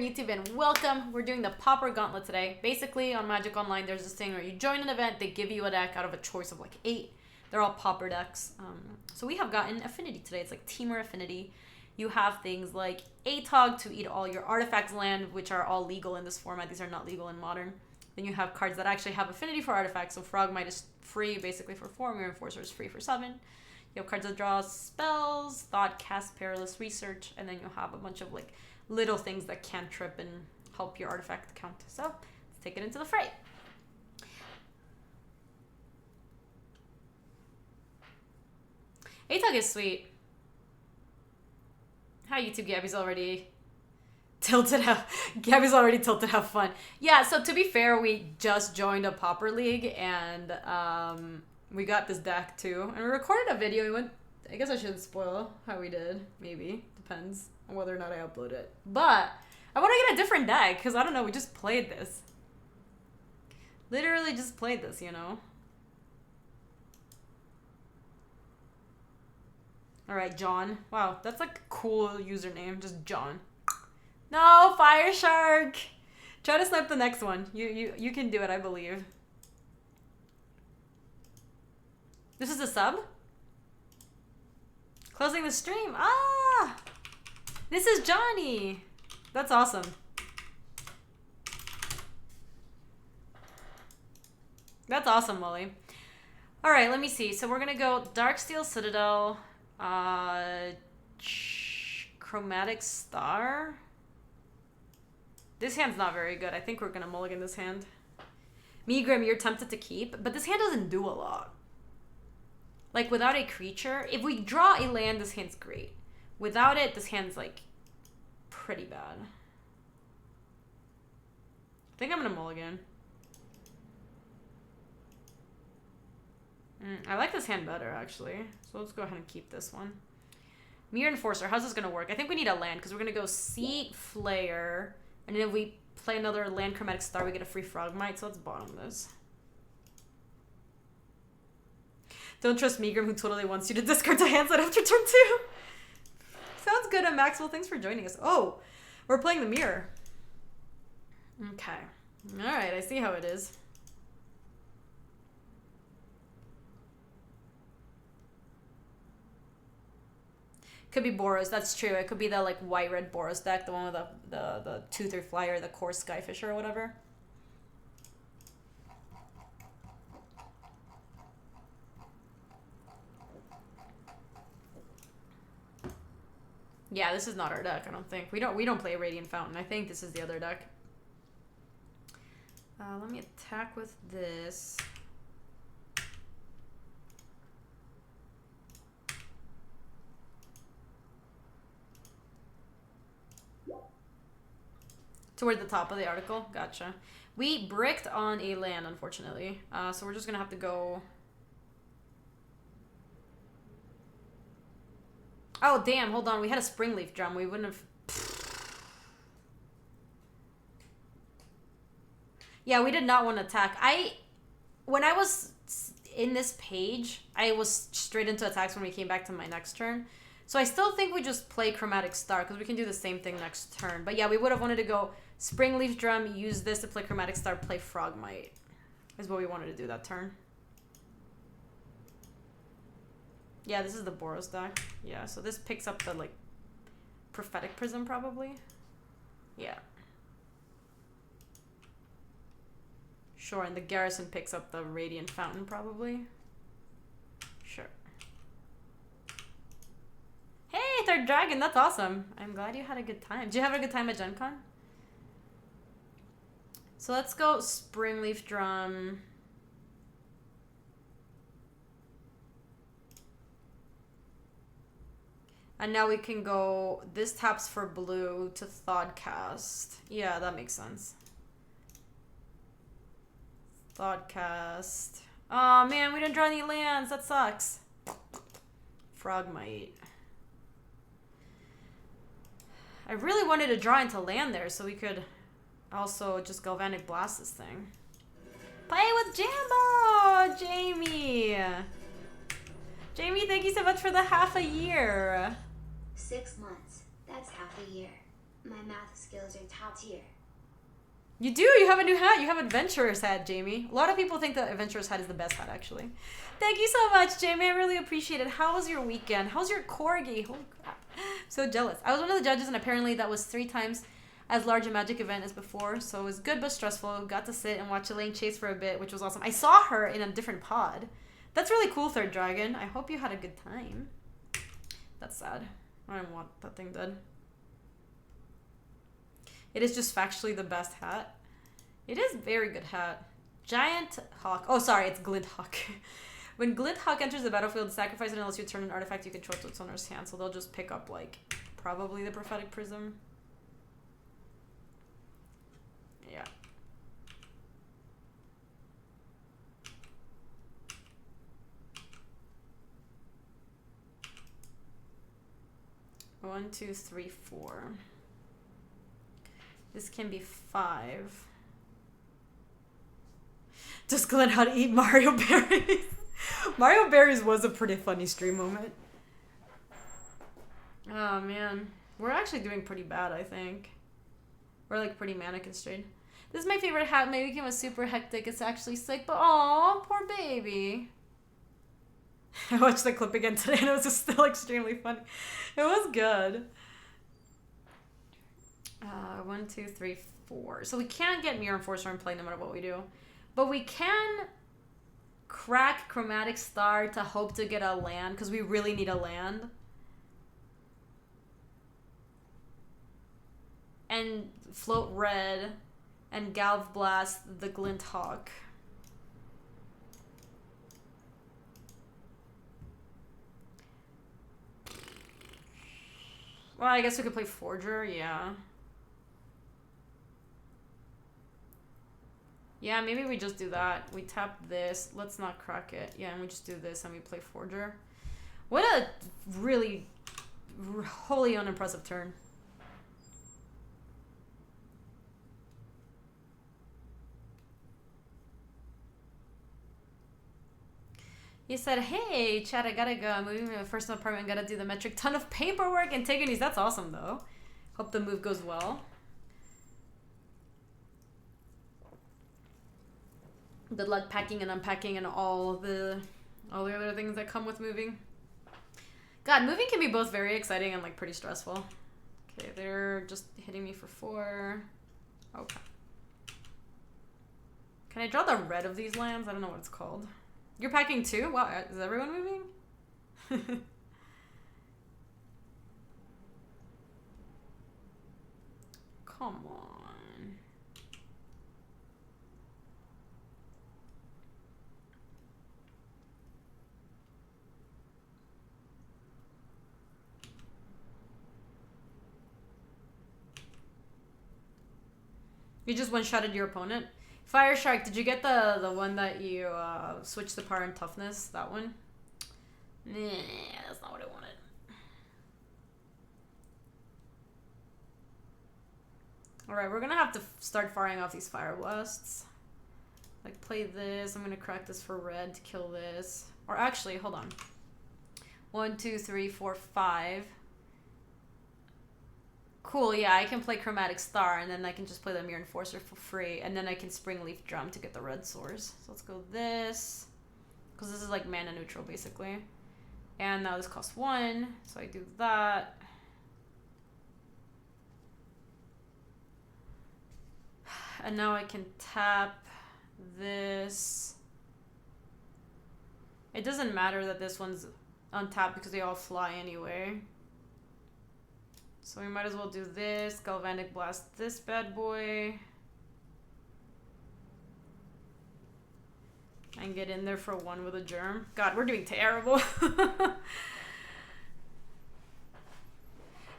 YouTube and welcome. We're doing the Pauper Gauntlet today. Basically, on Magic Online, there's this thing where you join an event, they give you a deck out of a choice of like 8. They're all Pauper decks. So we have gotten Affinity today. It's like Teamer Affinity. You have things like ATOG to eat all your artifacts land, which are all legal in this format. These are not legal in Modern. Then you have cards that actually have affinity for artifacts. So Frogmite is free basically for 4, Mirror Enforcer is free for 7. You have cards that draw spells, Thought, Cast, Perilous Research, and then you have a bunch of like little things that cantrip and help your artifact count. So let's take it into the fray. ATOG is sweet. Hi YouTube, Gaby's already tilted out. Gaby's already tilted have fun. Yeah, so to be fair, we just joined a Pauper League and we got this deck too. And we recorded a video. We went, I guess I shouldn't spoil how we did. Maybe. Depends on whether or not I upload it. But I want to get a different deck because I don't know, we just played this. Literally just played this, you know? Alright, John. Wow, that's like a cool username. Just John. No, Fire Shark! Try to snipe the next one. You can do it, I believe. This is a sub? Closing the stream. Ah! This is Johnny. That's awesome. That's awesome, Molly. All right, let me see. So we're going to go Darksteel Citadel, Chromatic Star. This hand's not very good. I think we're going to mulligan this hand. Megrim, you're tempted to keep, but this hand doesn't do a lot. Like, without a creature, if we draw a land, this hand's great. Without it, this hand's, like, pretty bad. I think I'm going to mulligan. I like this hand better, actually. So let's go ahead and keep this one. Mirror Enforcer, how's this going to work? I think we need a land, because we're going to go Seat Flayer. And then if we play another land Chromatic Star, we get a free Frogmite. So let's bottom this. Don't trust Megrim, who totally wants you to discard the hand set after turn 2. Sounds good, Maxwell. Thanks for joining us. Oh, we're playing the mirror. Okay. Alright, I see how it is. Could be Boros, that's true. It could be the like white-red Boros deck, the one with the 2/3 flyer, the core Skyfisher or whatever. Yeah, this is not our deck, I don't think. We don't play Radiant Fountain. I think this is the other deck. Let me attack with this. Toward the top of the article. Gotcha. We bricked on a land, unfortunately. So we're just gonna have to go. Oh, damn, hold on. We had a Springleaf Drum. We wouldn't have... Yeah, we did not want to attack. When I was in this page, I was straight into attacks when we came back to my next turn. So I still think we just play Chromatic Star, because we can do the same thing next turn. But yeah, we would have wanted to go Springleaf Drum, use this to play Chromatic Star, play Frogmite. Is what we wanted to do that turn. Yeah, this is the Boros deck. Yeah, so this picks up the, like, Prophetic Prism, probably. Yeah. Sure, and the Garrison picks up the Radiant Fountain, probably. Sure. Hey, third dragon, that's awesome. I'm glad you had a good time. Did you have a good time at Gen Con? So let's go Springleaf Drum. And now we can go, this taps for blue to Thoughtcast. Yeah, that makes sense. Thoughtcast. Oh man, we didn't draw any lands. That sucks. Frogmite. I really wanted to draw into land there so we could also just Galvanic Blast this thing. Play with Jambo! Jamie! Jamie, thank you so much for the half a year. 6 months. That's half a year. my math skills are top tier. You do. You have a new hat. You have Adventurer's hat, Jamie. A lot of people think that Adventurer's hat is the best hat, actually. Thank you so much, Jamie. I really appreciate it. How was your weekend? How's your corgi? Holy crap. So jealous. I was one of the judges, and apparently that was 3 times as large a Magic event as before. So it was good but stressful. Got to sit and watch Elaine chase for a bit, which was awesome. I saw her in a different pod. That's really cool, Third Dragon. I hope you had a good time. That's sad. I don't want that thing dead. It is just factually the best hat. It is a very good hat. Giant Hawk. Oh, sorry, it's Glint Hawk. When Glint Hawk enters the battlefield, sacrifice it unless you turn an artifact you control to its owner's hand. So they'll just pick up, like, probably the Prophetic Prism. Yeah. One, 2, 3, 4. This can be 5. Does Glenn how to eat Mario berries? Mario berries was a pretty funny stream moment. Oh man, we're actually doing pretty bad. I think we're like pretty mana constrained. This is my favorite hat. My weekend was super hectic. It's actually sick, but aw, poor baby. I watched the clip again today and it was just still extremely funny. It was good. 1, 2, 3, 4. So we can't get Mirror Enforcer in play no matter what we do. But we can crack Chromatic Star to hope to get a land, because we really need a land. And float red and Galv Blast the Glint Hawk. Well, I guess we could play Forger, yeah. Yeah, maybe we just do that. We tap this. Let's not crack it. Yeah, and we just do this and we play Forger. What a really wholly unimpressive turn. You said, hey, Chad, I gotta go. I'm moving to my first apartment. Gotta do the metric ton of paperwork. Antigone's, that's awesome, though. Hope the move goes well. Good luck packing and unpacking and all the other things that come with moving. God, moving can be both very exciting and like pretty stressful. Okay, they're just hitting me for 4. Okay. Can I draw the red of these lands? I don't know what it's called. You're packing too? Wow, is everyone moving? Come on. You just one-shotted your opponent? Fire Shark, did you get the one that you switched the power and toughness? That one? Nah, that's not what I wanted. Alright, we're gonna have to start firing off these Fire Blasts. Like, play this. I'm gonna crack this for red to kill this. Or actually, hold on. 1, 2, 3, 4, 5. Cool, yeah, I can play Chromatic Star, and then I can just play the Mirror Enforcer for free, and then I can Springleaf Drum to get the red source. So let's go this, because this is like mana neutral, basically. And now this costs 1, so I do that. And now I can tap this. It doesn't matter that this one's untapped because they all fly anyway. So we might as well do this, Galvanic Blast this bad boy. And get in there for 1 with a germ. God, we're doing terrible.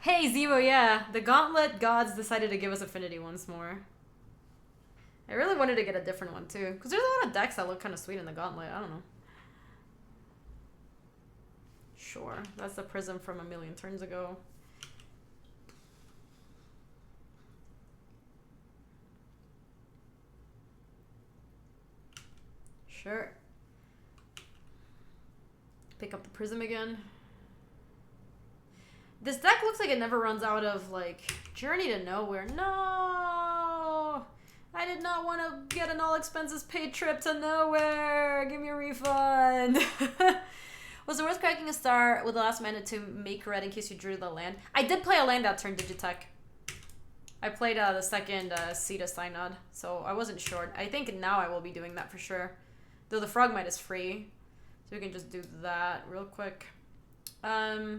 Hey, Zemo, yeah. The Gauntlet gods decided to give us Affinity once more. I really wanted to get a different one, too. Because there's a lot of decks that look kind of sweet in the Gauntlet. I don't know. Sure. That's the Prism from a million turns ago. Sure. Pick up the Prism again. This deck looks like it never runs out of, like, Journey to Nowhere. No! I did not want to get an all expenses paid trip to nowhere. Give me a refund. Was it worth cracking a star with the last mana to make red in case you drew the land? I did play a land that turn Digitech. I played the second Seed of Synod, so I wasn't sure. I think now I will be doing that for sure. Though the Frogmite is free, so we can just do that real quick. I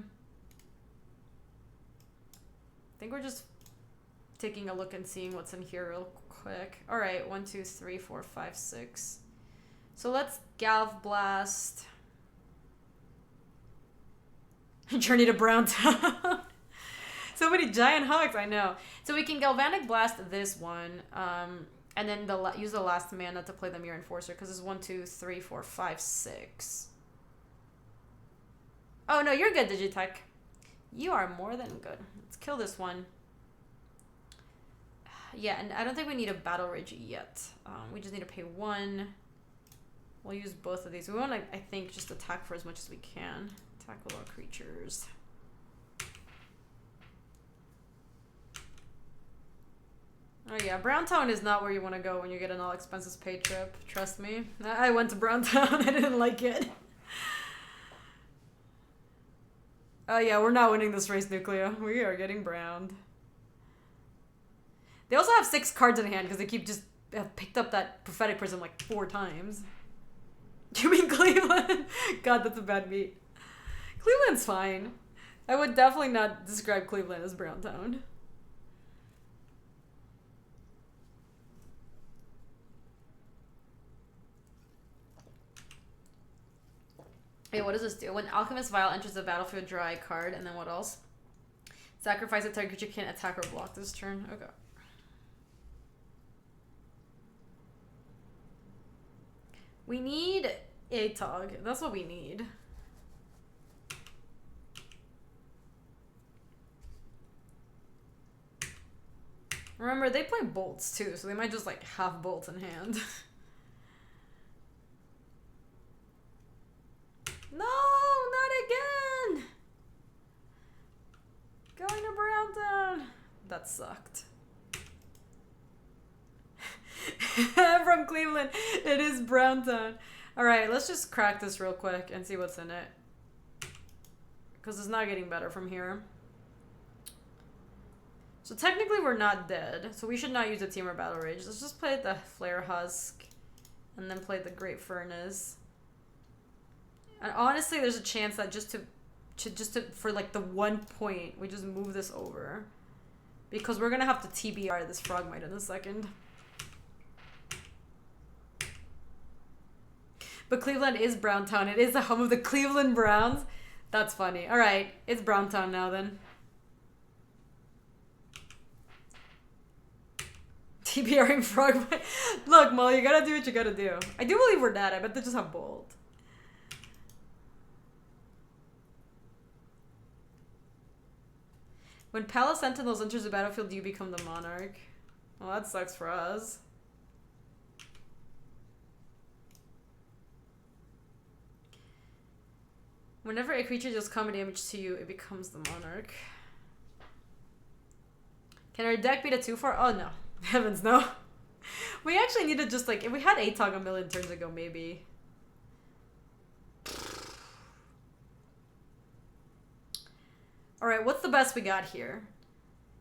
think we're just taking a look and seeing what's in here real quick. All right, 1, 2, 3, 4, 5, 6. So let's Galv Blast. Journey to Browntown. So many giant hugs, I know. So we can Galvanic Blast this one, and then use the last mana to play the Mirror Enforcer, because it's 1, 2, 3, 4, 5, 6. Oh no, you're good, Digitech. You are more than good. Let's kill this one. Yeah, and I don't think we need a Battle Rage yet. We just need to pay 1. We'll use both of these. We want to, I think, just attack for as much as we can. Attack with our creatures. Oh yeah, Browntown is not where you want to go when you get an all expenses paid trip. Trust me. I went to Browntown. I didn't like it. Oh yeah, we're not winning this race, Nucleo. We are getting browned. They also have 6 cards in hand because they keep just have picked up that Prophetic Prism like 4 times. You mean Cleveland? God, that's a bad beat. Cleveland's fine. I would definitely not describe Cleveland as Browntown. Hey, what does this do? When Alchemist Vial enters the battlefield, draw a card, and then what else? Sacrifice a target creature can't attack or block this turn. Okay. We need ATOG. That's what we need. Remember, they play bolts too, so they might just like have bolts in hand. No, not again! Going to Browntown. That sucked. From Cleveland, it is Browntown. Alright, let's just crack this real quick and see what's in it. Because it's not getting better from here. So technically we're not dead, so we should not use the Team or Battle Rage. Let's just play the Flare Husk and then play the Great Furnace. And honestly, there's a chance that just to for like the 1 point, we just move this over. Because we're gonna have to TBR this Frogmite in a second. But Cleveland is Browntown. It is the home of the Cleveland Browns. That's funny. Alright, it's Browntown now then. TBRing Frogmite. Look, Molly, you gotta do what you gotta do. I do believe we're dead. I bet they just have Bolt. When Palace Sentinels enters the battlefield, you become the Monarch. Well, that sucks for us. Whenever a creature deals combat damage to you, it becomes the Monarch. Can our deck beat a 2/4? Oh no. Heavens no. We actually need to just like, if we had ATOG a million turns ago, maybe. Alright, what's the best we got here?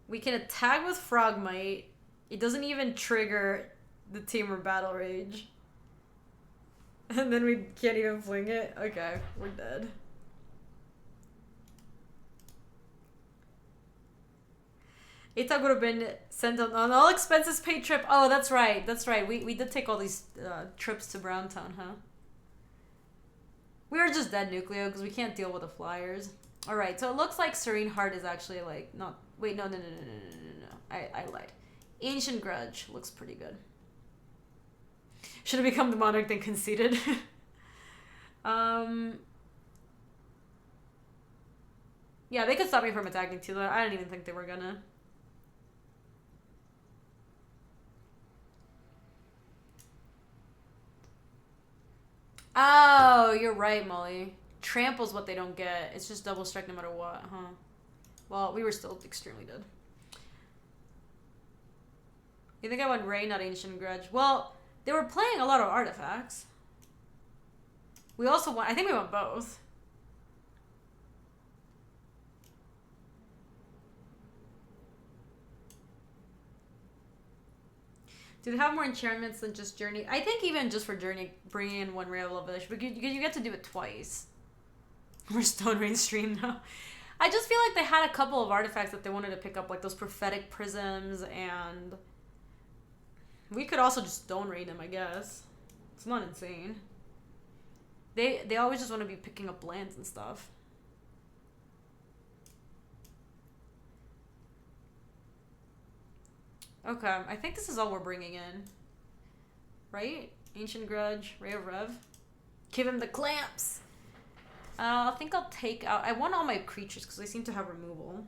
We can attack with Frogmite. It doesn't even trigger the Team or Battle Rage. And then we can't even fling it? Okay, we're dead. ATOG would have been sent on an all expenses paid trip. Oh, that's right. That's right. We did take all these trips to Browntown, huh? We were just dead, Nucleo, because we can't deal with the Flyers. Alright, so it looks like Serene Heart is actually like not... Wait, no. I lied. Ancient Grudge looks pretty good. Should have become the Monarch then conceded. Yeah, they could stop me from attacking too. I don't even think they were gonna. Oh, you're right, Molly. Trample's what they don't get. It's just double strike no matter what, huh? Well, we were still extremely dead. You think I went Ray, not Ancient Grudge? Well, they were playing a lot of artifacts. We also won. I think we won both. Do they have more enchantments than just Journey? I think even just for Journey, bringing in one Ray of Love Village, because you get to do it twice. We're Stone Rain stream now. I just feel like they had a couple of artifacts that they wanted to pick up, like those prophetic prisms, and we could also just Stone Rain them, I guess. It's not insane. They always just want to be picking up lands and stuff. Okay, I think this is all we're bringing in. Right? Ancient Grudge, Ray of Rev. Give him the clamps! I think I'll take out... I want all my creatures because they seem to have removal.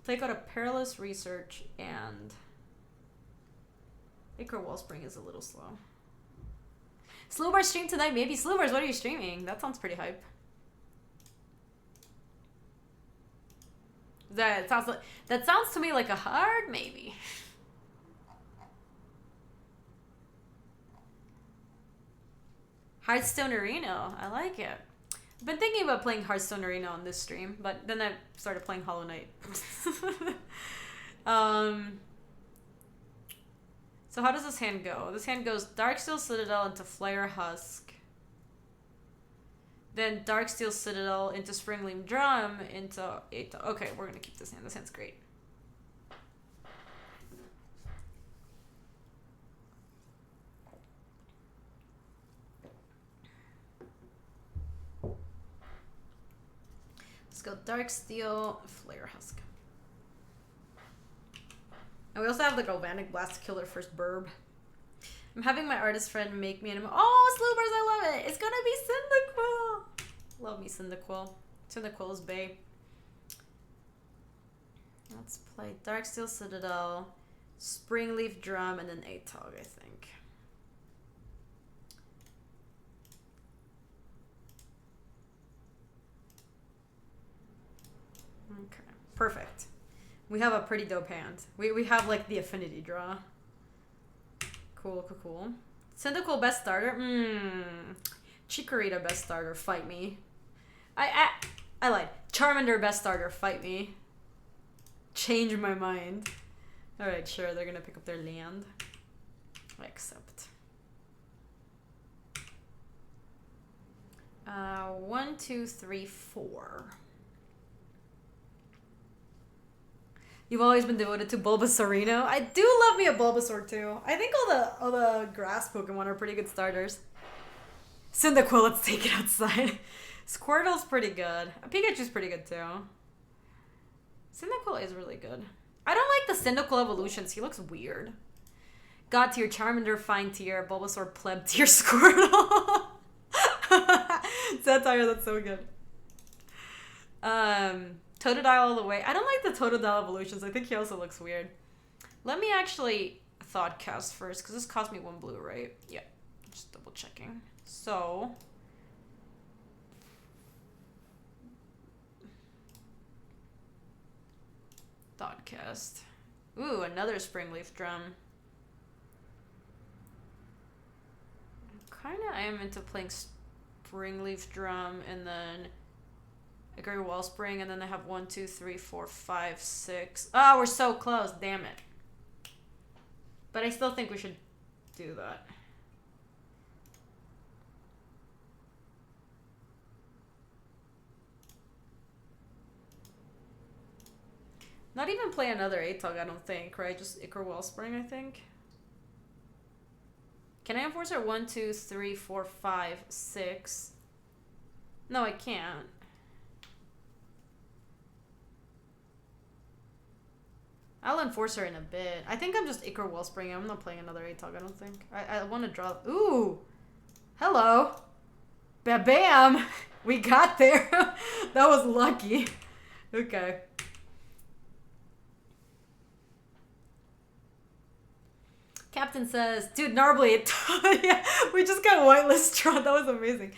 Take out a Perilous Research and... Ichor Wellspring is a little slow. Slowbar stream tonight, maybe. Slowbars, what are you streaming? That sounds pretty hype. That sounds to me like a hard maybe. Hearthstone Arena, I like it. I've been thinking about playing Hearthstone Arena on this stream, but then I started playing Hollow Knight. So how does this hand go? This hand goes Darksteel Citadel into Flare Husk. Then Darksteel Citadel into Springleaf Drum into... Okay, we're going to keep this hand. This hand's great. Let's go Darksteel, Flare Husk. And we also have the Galvanic Blast to kill their first burb. I'm having my artist friend make me an... Oh, Sloopers, I love it! It's gonna be Cyndaquil! Love me Cyndaquil. Cyndaquil is bae. Let's play Darksteel Citadel, Springleaf Drum, and then Atog, I think. Okay, perfect. We have a pretty dope hand. We have like the Affinity draw. Cool, cool, cool. Cyndaquil best starter? Chikorita best starter, fight me. I lied. Charmander best starter, fight me. Change my mind. Alright, sure, they're gonna pick up their land. I accept. 1, 2, 3, 4. You've always been devoted to Bulbasaurino. I do love me a Bulbasaur too. I think all the grass Pokemon are pretty good starters. Cyndaquil, let's take it outside. Squirtle's pretty good. Pikachu's pretty good too. Cyndaquil is really good. I don't like the Cyndaquil evolutions. He looks weird. God tier, Charmander, Fine tier, Bulbasaur, Pleb tier, Squirtle. Satire, that's so good. Totodile all the way. I don't like the Totodile evolutions. I think he also looks weird. Let me actually thought cast first, because this cost me 1 blue, right? Yeah. Just double checking. So... thought cast. Ooh, another Springleaf Drum. Kinda I am into playing Springleaf Drum and then Great Wellspring, and then they have 1, 2, 3, 4, 5, 6. Oh, we're so close. Damn it. But I still think we should do that. Not even play another Atog, I don't think, right? Just Ichor Wellspring, I think. Can I enforce her 1, 2, 3, 4, 5, 6? No, I can't. I'll enforce her in a bit. I think I'm just Ichor Wellspring. I'm not playing another Atog, I don't think. I want to draw... Ooh! Hello! Bam! We got there! That was lucky. Okay. Captain says, dude, Gnarblade. Yeah, we just got whitelist drawn. That was amazing.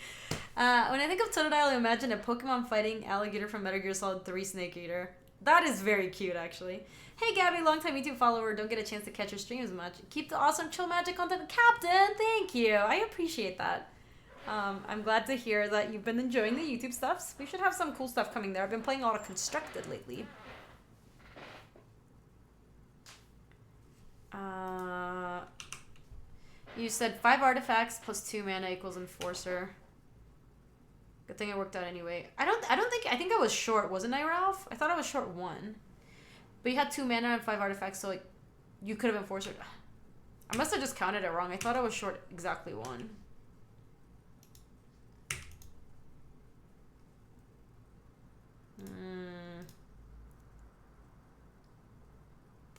When I think of Totodile, I imagine a Pokemon fighting alligator from Metal Gear Solid 3 Snake Eater. That is very cute, actually. Hey, Gabby, longtime YouTube follower. Don't get a chance to catch your streams much. Keep the awesome chill magic content, Captain. Thank you. I appreciate that. I'm glad to hear that you've been enjoying the YouTube stuffs. We should have some cool stuff coming there. I've been playing a lot of Constructed lately. You said 5 artifacts plus 2 mana equals Enforcer. Good thing it worked out anyway. I think I was short, wasn't I, Ralph? I thought I was short 1. But you had 2 mana and 5 artifacts, so like you could have Enforcer. I must have just counted it wrong. I thought I was short exactly 1.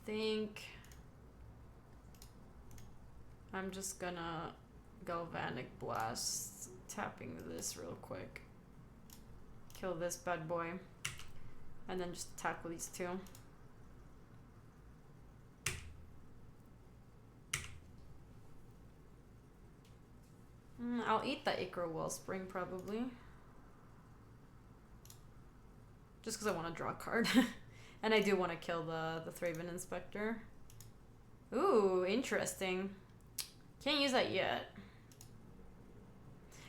Think I'm just gonna Galvanic Blast, tapping this real quick. Kill this bad boy. And then just attack with these 2. I'll eat the Acre Wellspring probably. Just because I want to draw a card. And I do want to kill the Thraven Inspector. Ooh, interesting. Can't use that yet.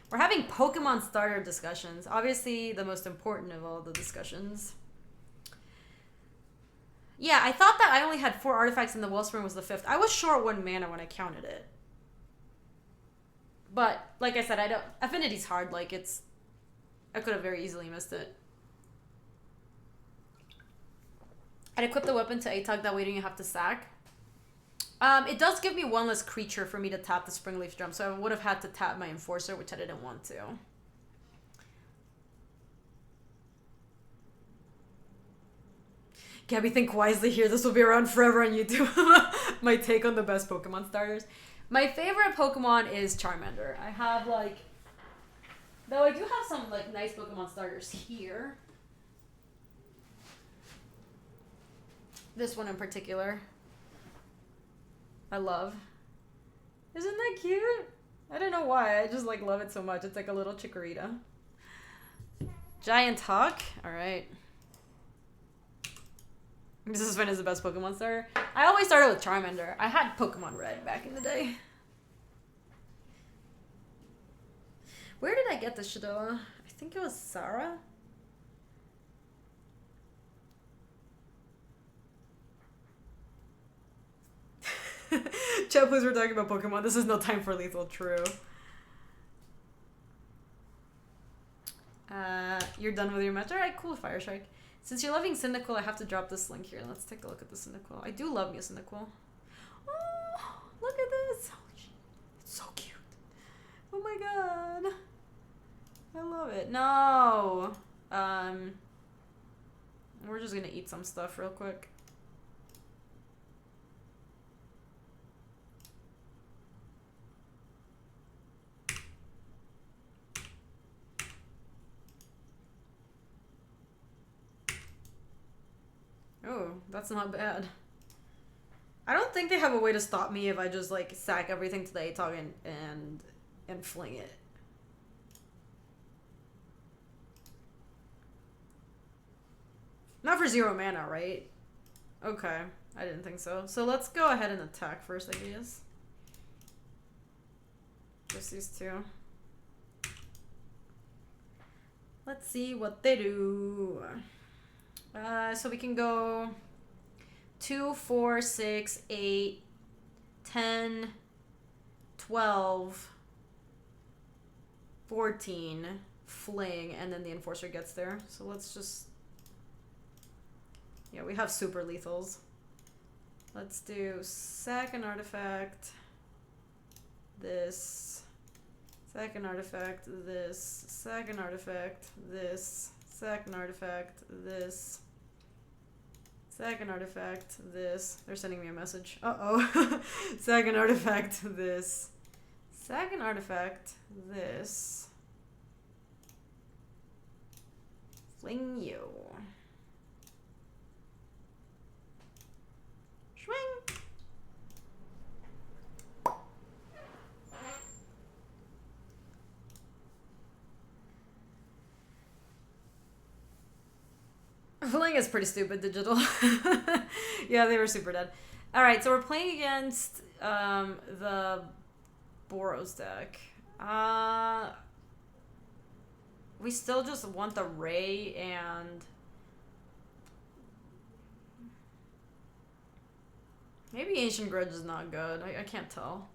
We're having Pokemon starter discussions. Obviously, the most important of all the discussions. Yeah, I thought that I only had 4 artifacts and the Wellspring was the 5th. I was short 1 mana when I counted it. But, like I said, Affinity's hard. Like, I could have very easily missed it. I'd equip the weapon to ATOG, that way you don't have to sack. It does give me 1 less creature for me to tap the Springleaf Drum, so I would have had to tap my Enforcer, which I didn't want to. Gabby, think wisely here. This will be around forever on YouTube. My take on the best Pokemon starters. My favorite Pokemon is Charmander. I have, like... Though I do have some, like, nice Pokemon starters here. This one in particular. I love. Isn't that cute? I don't know why. I just, like, love it so much. It's like a little Chikorita. Giant Hawk. Alright. This is the best Pokemon starter. I always started with Charmander. I had Pokemon Red back in the day. Where did I get this Shadowla? I think it was Sarah. Chat, please, we're talking about Pokemon. This is no time for lethal, true. You're done with your match? Alright, cool, Fire Shark. Since you're loving Cyndaquil, I have to drop this link here. Let's take a look at the Cyndaquil. I do love me a Cyndaquil. Oh, look at this. It's so cute. Oh my god. I love it. No. We're just gonna eat some stuff real quick. Oh, that's not bad. I don't think they have a way to stop me if I just, like, sack everything to the ATOG and fling it. Not for 0 mana, right? Okay, I didn't think so. So let's go ahead and attack first, I guess. Just these 2. Let's see what they do. So we can go 2, 4, 6, 8, 10, 12, 14, fling, and then the Enforcer gets there. So let's just... Yeah, we have super lethals. Let's do sack an artifact, this, sack an artifact, this, sack an artifact, this, sack an artifact, this, sack an artifact, this. They're sending me a message. Uh-oh. Sack an artifact, this. Sack an artifact, this. Fling you. Swing. Playing is pretty stupid, digital. Yeah, they were super dead. Alright, so we're playing against the Boros deck. We still just want the Ray and... Maybe Ancient Grudge is not good. I can't tell.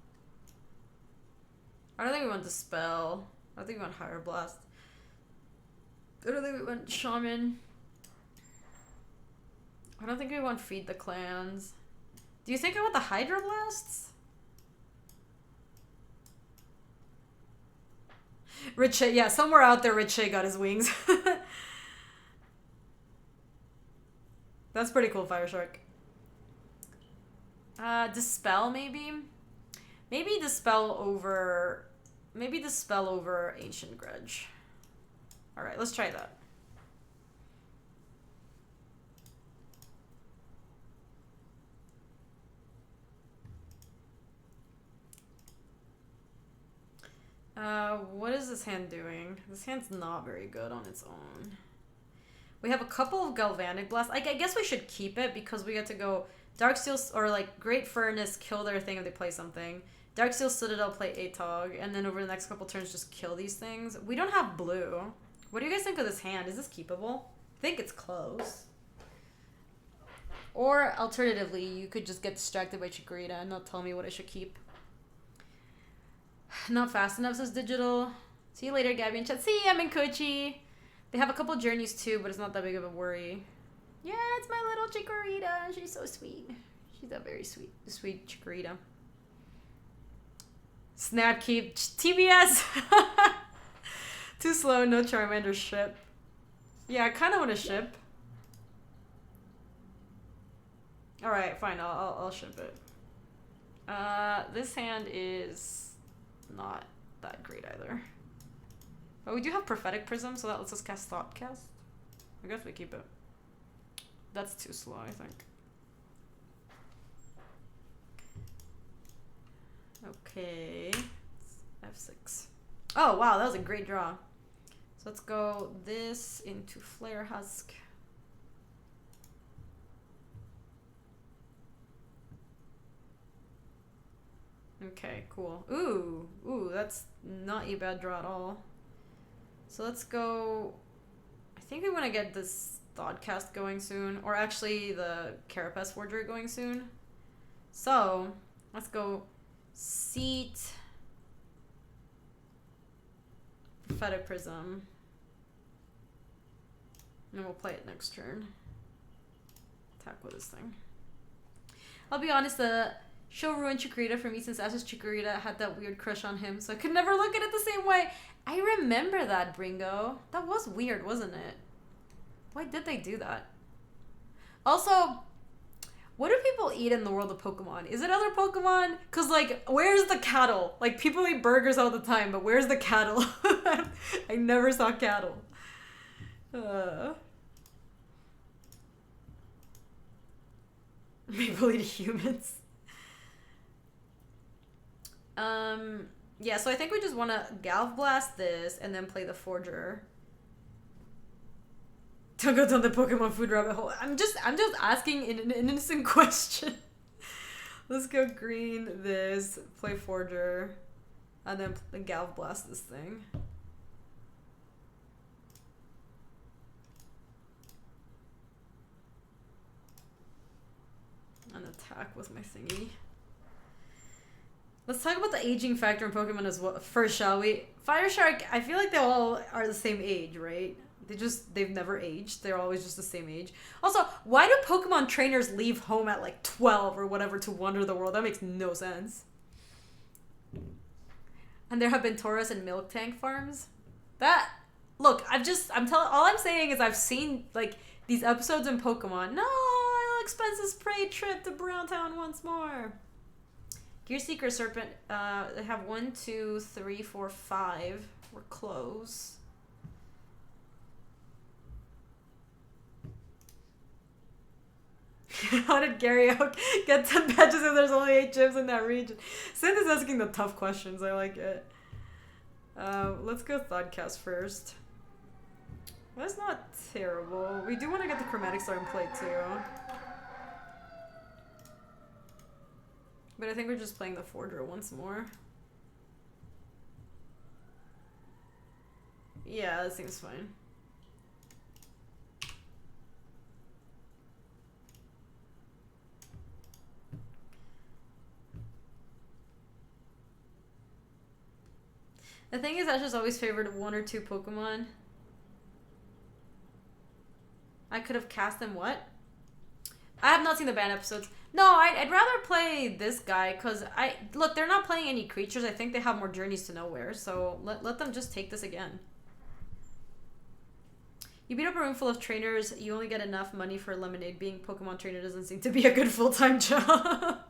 I don't think we want Dispel. I don't think we want Higher Blast. I don't think we want Shaman. I don't think we want Feed the Clans. Do you think I want the Hydro Blasts? Richie, yeah, somewhere out there Richie got his wings. That's pretty cool, Fire Shark. Dispel, maybe? Maybe Dispel over Ancient Grudge. Alright, let's try that. What is this hand doing? This hand's not very good on its own. We have a couple of Galvanic Blasts. I guess we should keep it because we get to go Darksteel or like Great Furnace, kill their thing if they play something. Darksteel Citadel, play Atog, and then over the next couple turns just kill these things. We don't have blue. What do you guys think of this hand? Is this keepable? I think it's close. Or alternatively, you could just get distracted by Chikorita and not tell me what I should keep. Not fast enough, says Digital. See you later, Gaby and chat. See ya, Minkochi. They have a couple journeys too, but it's not that big of a worry. Yeah, it's my little Chikorita. She's so sweet. She's a very sweet Chikorita. Snapkeep. TBS! Too slow, no Charmander ship. Yeah, I kind of want to ship. Alright, fine, I'll ship it. This hand is not that great either. But we do have Prophetic Prism, so that lets us cast Thoughtcast. I guess we keep it. That's too slow, I think. Okay. F6. Oh, wow, that was a great draw. So let's go this into Flare Husk. Okay, cool. Ooh, that's not a bad draw at all. So let's go... I think we want to get this Thoughtcast going soon. Or actually the Carapace Forgery going soon. So, let's go Seat... Prophetic Prism. And we'll play it next turn. Attack with this thing. I'll be honest, the show ruined Chikorita for me since Ash's Chikorita had that weird crush on him, so I could never look at it the same way. I remember that, Bringo. That was weird, wasn't it? Why did they do that? Also, what do people eat in the world of Pokemon? Is it other Pokemon? Because, like, where's the cattle? Like, people eat burgers all the time, but where's the cattle? I never saw cattle. People eat humans. Yeah, so I think we just want to Galv Blast this and then play the Forger. Don't go down the Pokemon food rabbit hole. I'm just asking an innocent question. Let's go green this, play Forger, and then Galv Blast this thing. And attack with my thingy. Let's talk about the aging factor in Pokemon as well first, shall we? Fire Shark, I feel like they all are the same age, right? They've never aged. They're always just the same age. Also, why do Pokemon trainers leave home at like 12 or whatever to wander the world? That makes no sense. And there have been Tauros and Milk Tank farms. Look, all I'm saying is I've seen like these episodes in Pokemon. No, expenses prey trip to Browntown once more. Gear Seeker Serpent, they have 1, 2, 3, 4, 5. We're close. How did Gary Oak get 10 patches if there's only 8 gyms in that region? Synth is asking the tough questions. I like it. Let's go Thoughtcast first. That's not terrible. We do want to get the Chromatic Star in play too. But I think we're just playing the Forger once more. Yeah, that seems fine. The thing is, I just always favored one or two Pokemon. I could have cast them what? I have not seen the band episodes. No, I'd rather play this guy, because look, they're not playing any creatures. I think they have more Journeys to Nowhere, so let them just take this again. You beat up a room full of trainers, you only get enough money for lemonade. Being Pokemon trainer doesn't seem to be a good full-time job.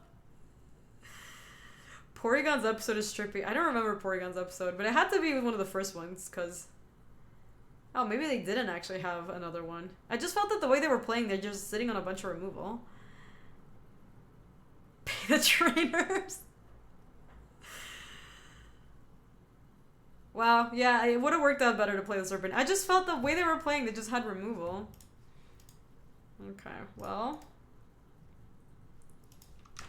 Porygon's episode is trippy. I don't remember Porygon's episode, but it had to be one of the first ones, because... Oh, maybe they didn't actually have another one. I just felt that the way they were playing, they're just sitting on a bunch of removal. Pay the trainers. Wow, yeah, it would have worked out better to play the Serpent. I just felt the way they were playing, they just had removal. Okay, well...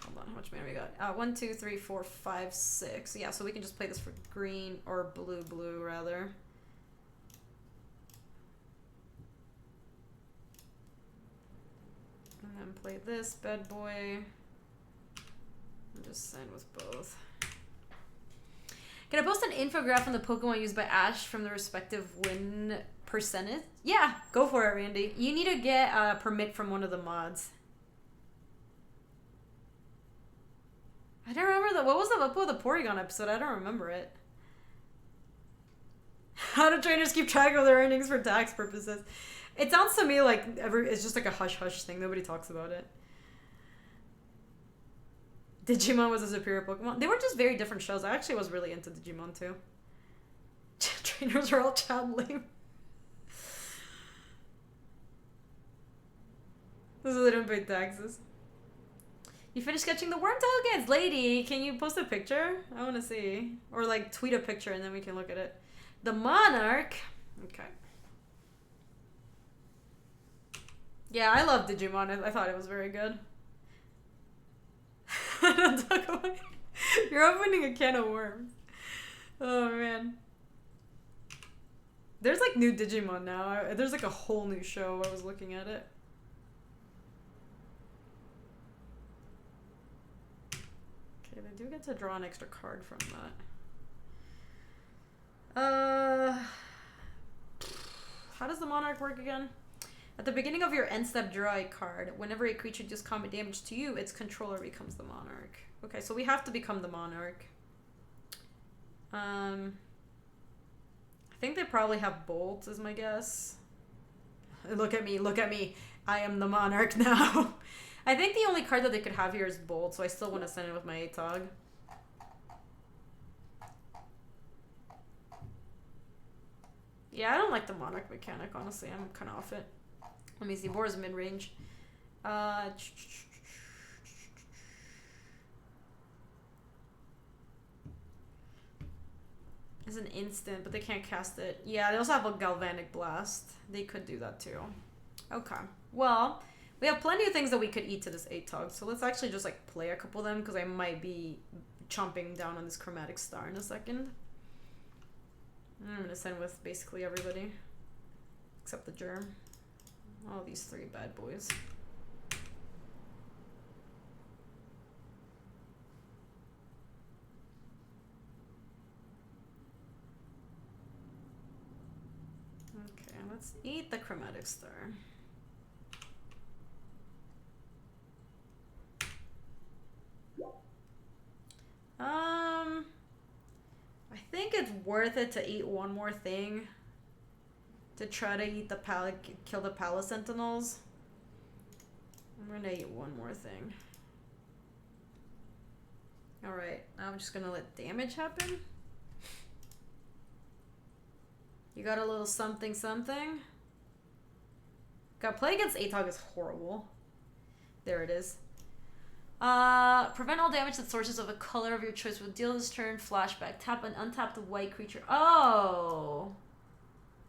Hold on, how much mana we got? 1, 2, 3, 4, 5, 6. Yeah, so we can just play this for green, or blue, rather. And then play this bad boy. And just send with both. Can I post an infograph on the Pokemon used by Ash from the respective win percentage? Yeah, go for it, Randy. You need to get a permit from one of the mods. I don't remember that. What was up with the Porygon episode? I don't remember it. How do trainers keep track of their earnings for tax purposes? It sounds to me like it's just like a hush-hush thing. Nobody talks about it. Digimon was a superior Pokemon. They were just very different shows. I actually was really into Digimon too. Trainers are all child lame. This is they don't pay taxes. You finished sketching the worm tokens, lady. Can you post a picture? I want to see, or like tweet a picture and then we can look at it. The Monarch. Okay. Yeah, I love Digimon. I thought it was very good. Don't talk about it. You're opening a can of worms. Oh man. There's like new Digimon now. There's like a whole new show. I was looking at it. Okay, they do get to draw an extra card from that. How does the Monarch work again? At the beginning of your end step, draw a card. Whenever a creature deals combat damage to you, its controller becomes the Monarch. Okay, so we have to become the Monarch. I think they probably have Bolt, is my guess. Look at me, look at me. I am the Monarch now. I think the only card that they could have here is Bolt, so I still want to send it with my Atog. Yeah, I don't like the Monarch mechanic, honestly. I'm kind of off it. Let me see. Boar's mid-range. It's an instant, but they can't cast it. Yeah, they also have a Galvanic Blast. They could do that too. Okay. Well, we have plenty of things that we could eat to this Atog, so let's actually just like play a couple of them because I might be chomping down on this Chromatic Star in a second. I'm going to send with basically everybody except the Germ. All these three bad boys. Okay, let's eat the Chromatic Star. I think it's worth it to eat one more thing. To try to eat the kill the Palace Sentinels. I'm gonna eat one more thing. Alright, I'm just gonna let damage happen. You got a little something something. God, play against Atog is horrible. There it is. Prevent all damage that sources of a color of your choice will deal this turn. Flashback. Tap an untapped white creature. Oh!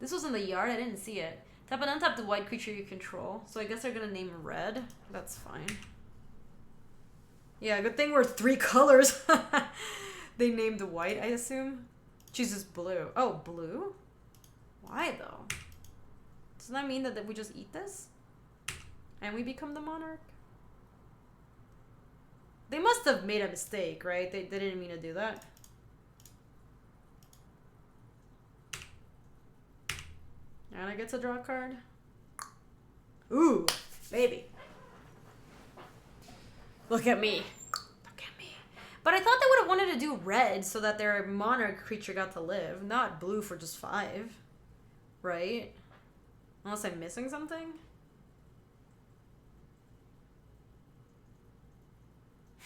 This was in the yard. I didn't see it. Tap and untap the white creature you control. So I guess they're gonna name red. That's fine. Yeah, good thing we're 3 colors. They named white, I assume. Chooses blue. Oh, blue? Why though? Doesn't that mean that we just eat this? And we become the monarch? They must have made a mistake, right? They didn't mean to do that. And I get to draw a card. Ooh, baby. Look at me. Look at me. But I thought they would have wanted to do red so that their monarch creature got to live, not blue for just 5. Right? Unless I'm missing something?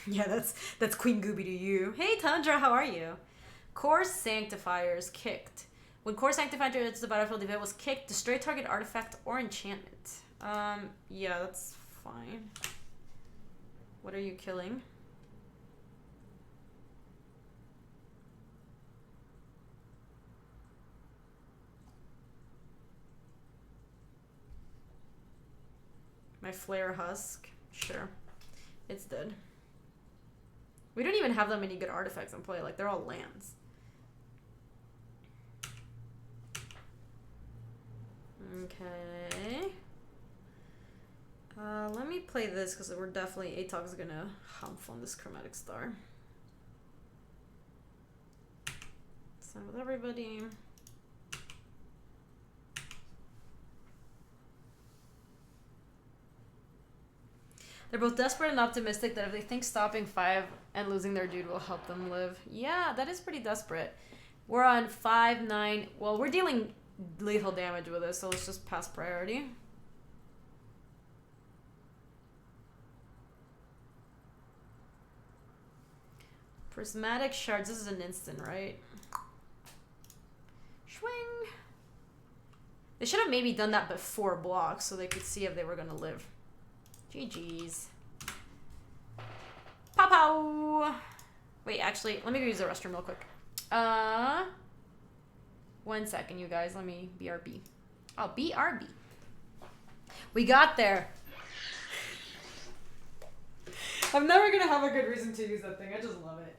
Yeah, that's Queen Gaby to you. Hey Tundra, how are you? Core Sanctifiers kicked. When Core Sanctifier enters the battlefield, if it was kicked, destroy target artifact or enchantment. Yeah, that's fine. What are you killing? My Flare Husk. Sure. It's dead. We don't even have that many good artifacts in play. Like, they're all lands. Okay. Let me play this because we're definitely... Atog's gonna humph on this Chromatic Star. Sign with everybody. They're both desperate and optimistic that if they think stopping 5 and losing their dude will help them live. Yeah, that is pretty desperate. We're on 5, 9. Well, we're dealing lethal damage with this, so let's just pass priority. Prismatic Shards. This is an instant, right? Swing. They should have maybe done that before blocks so they could see if they were going to live. GG's. Pow pow! Wait, actually, let me go use the restroom real quick. 1 second, you guys. Let me BRB. Oh, BRB. We got there. I'm never gonna have a good reason to use that thing. I just love it.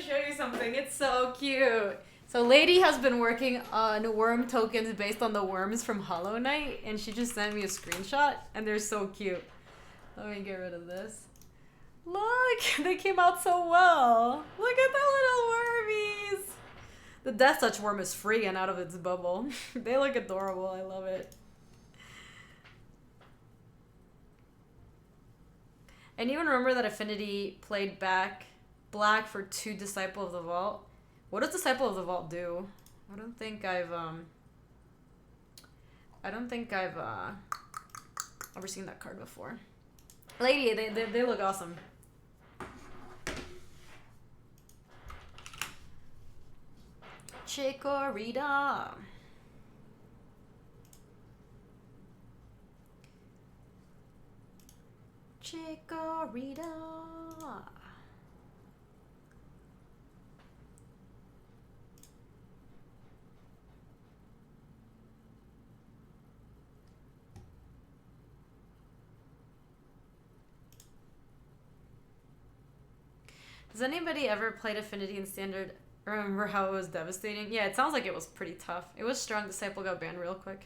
Show you something. It's so cute. So Lady has been working on worm tokens based on the worms from Hollow Knight, and she just sent me a screenshot, and they're so cute. Let me get rid of this. Look, they came out so well. Look at the little wormies. The Death Touch worm is free and out of its bubble. They look adorable. I love it. And even remember that Affinity played back black for 2 Disciple of the Vault. What does Disciple of the Vault do? I don't think I've I don't think I've ever seen that card before. Lady, they look awesome. Chikorita. Chikorita. Has anybody ever played Affinity in Standard? Remember how it was devastating? Yeah, it sounds like it was pretty tough. It was strong. Disciple got banned real quick.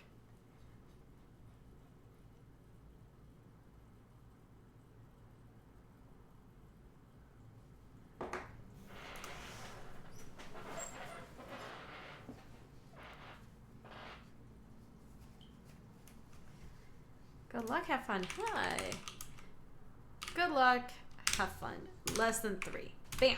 Good luck, have fun. Hi. Good luck, have fun. Less than 3. Bam.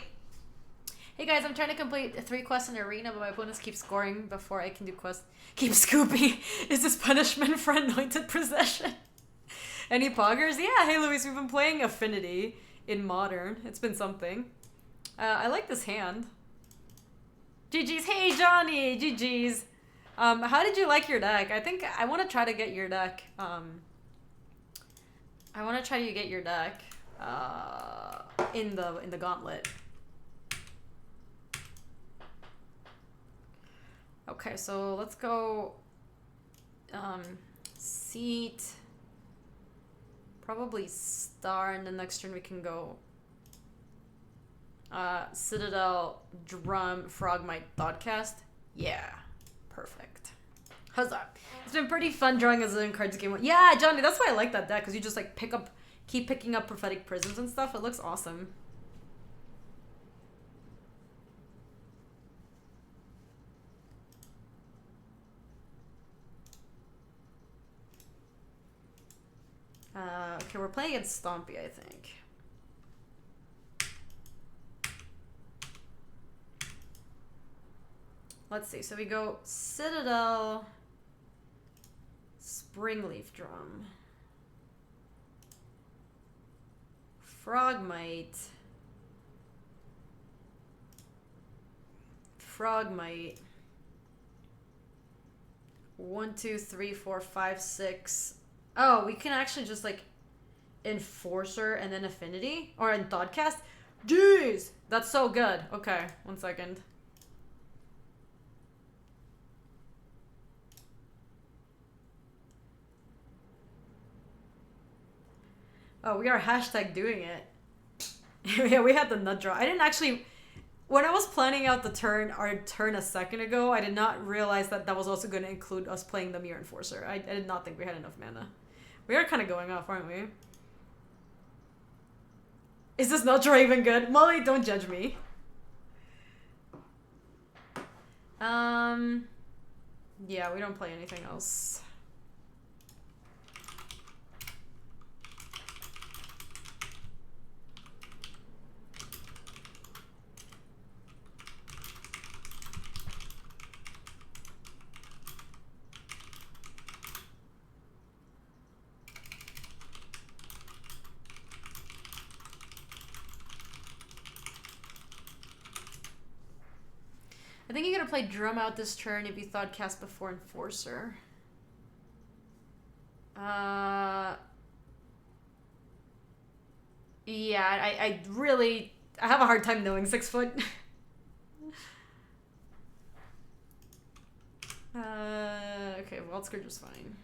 Hey guys, I'm trying to complete 3 quests in Arena, but my opponents keep scoring before I can do quests. Keep scooping. Is this punishment for anointed possession? Any poggers? Yeah, hey Luis, we've been playing Affinity in Modern. It's been something. I like this hand. GG's. Hey Johnny, GG's. How did you like your deck? I think I want to try to get your deck. I want to try to get your deck in the gauntlet. Okay, so let's go Seat, probably Star, and the next turn we can go Citadel, Drum, Frogmite, Thoughtcast. Yeah, perfect. Huzzah. It's been pretty fun drawing as in cards game 1. Yeah, Johnny, that's why I like that deck, because you just like keep picking up Prophetic Prisms and stuff. It looks awesome. Okay, we're playing against Stompy, I think. Let's see. So we go Citadel, Springleaf Drum, Frogmite, Frogmite. 1, 2, 3, 4, 5, 6. Oh, we can actually just like Enforcer and then Affinity or in Thoughtcast. Jeez, that's so good. Okay, 1 second. Oh, we are hashtag doing it. Yeah, we had the nut draw. I didn't actually, when I was planning out our turn a second ago, I did not realize that that was also going to include us playing the Mirror Enforcer. I did not think we had enough mana. We are kind of going off, aren't we? Is this nut draw even good? Molly, don't judge me. Yeah, we don't play anything else. I think you're gonna play Drum out this turn if you Thoughtcast before Enforcer. Yeah, I really have a hard time knowing 6 foot. Okay, Wild Scourge was fine.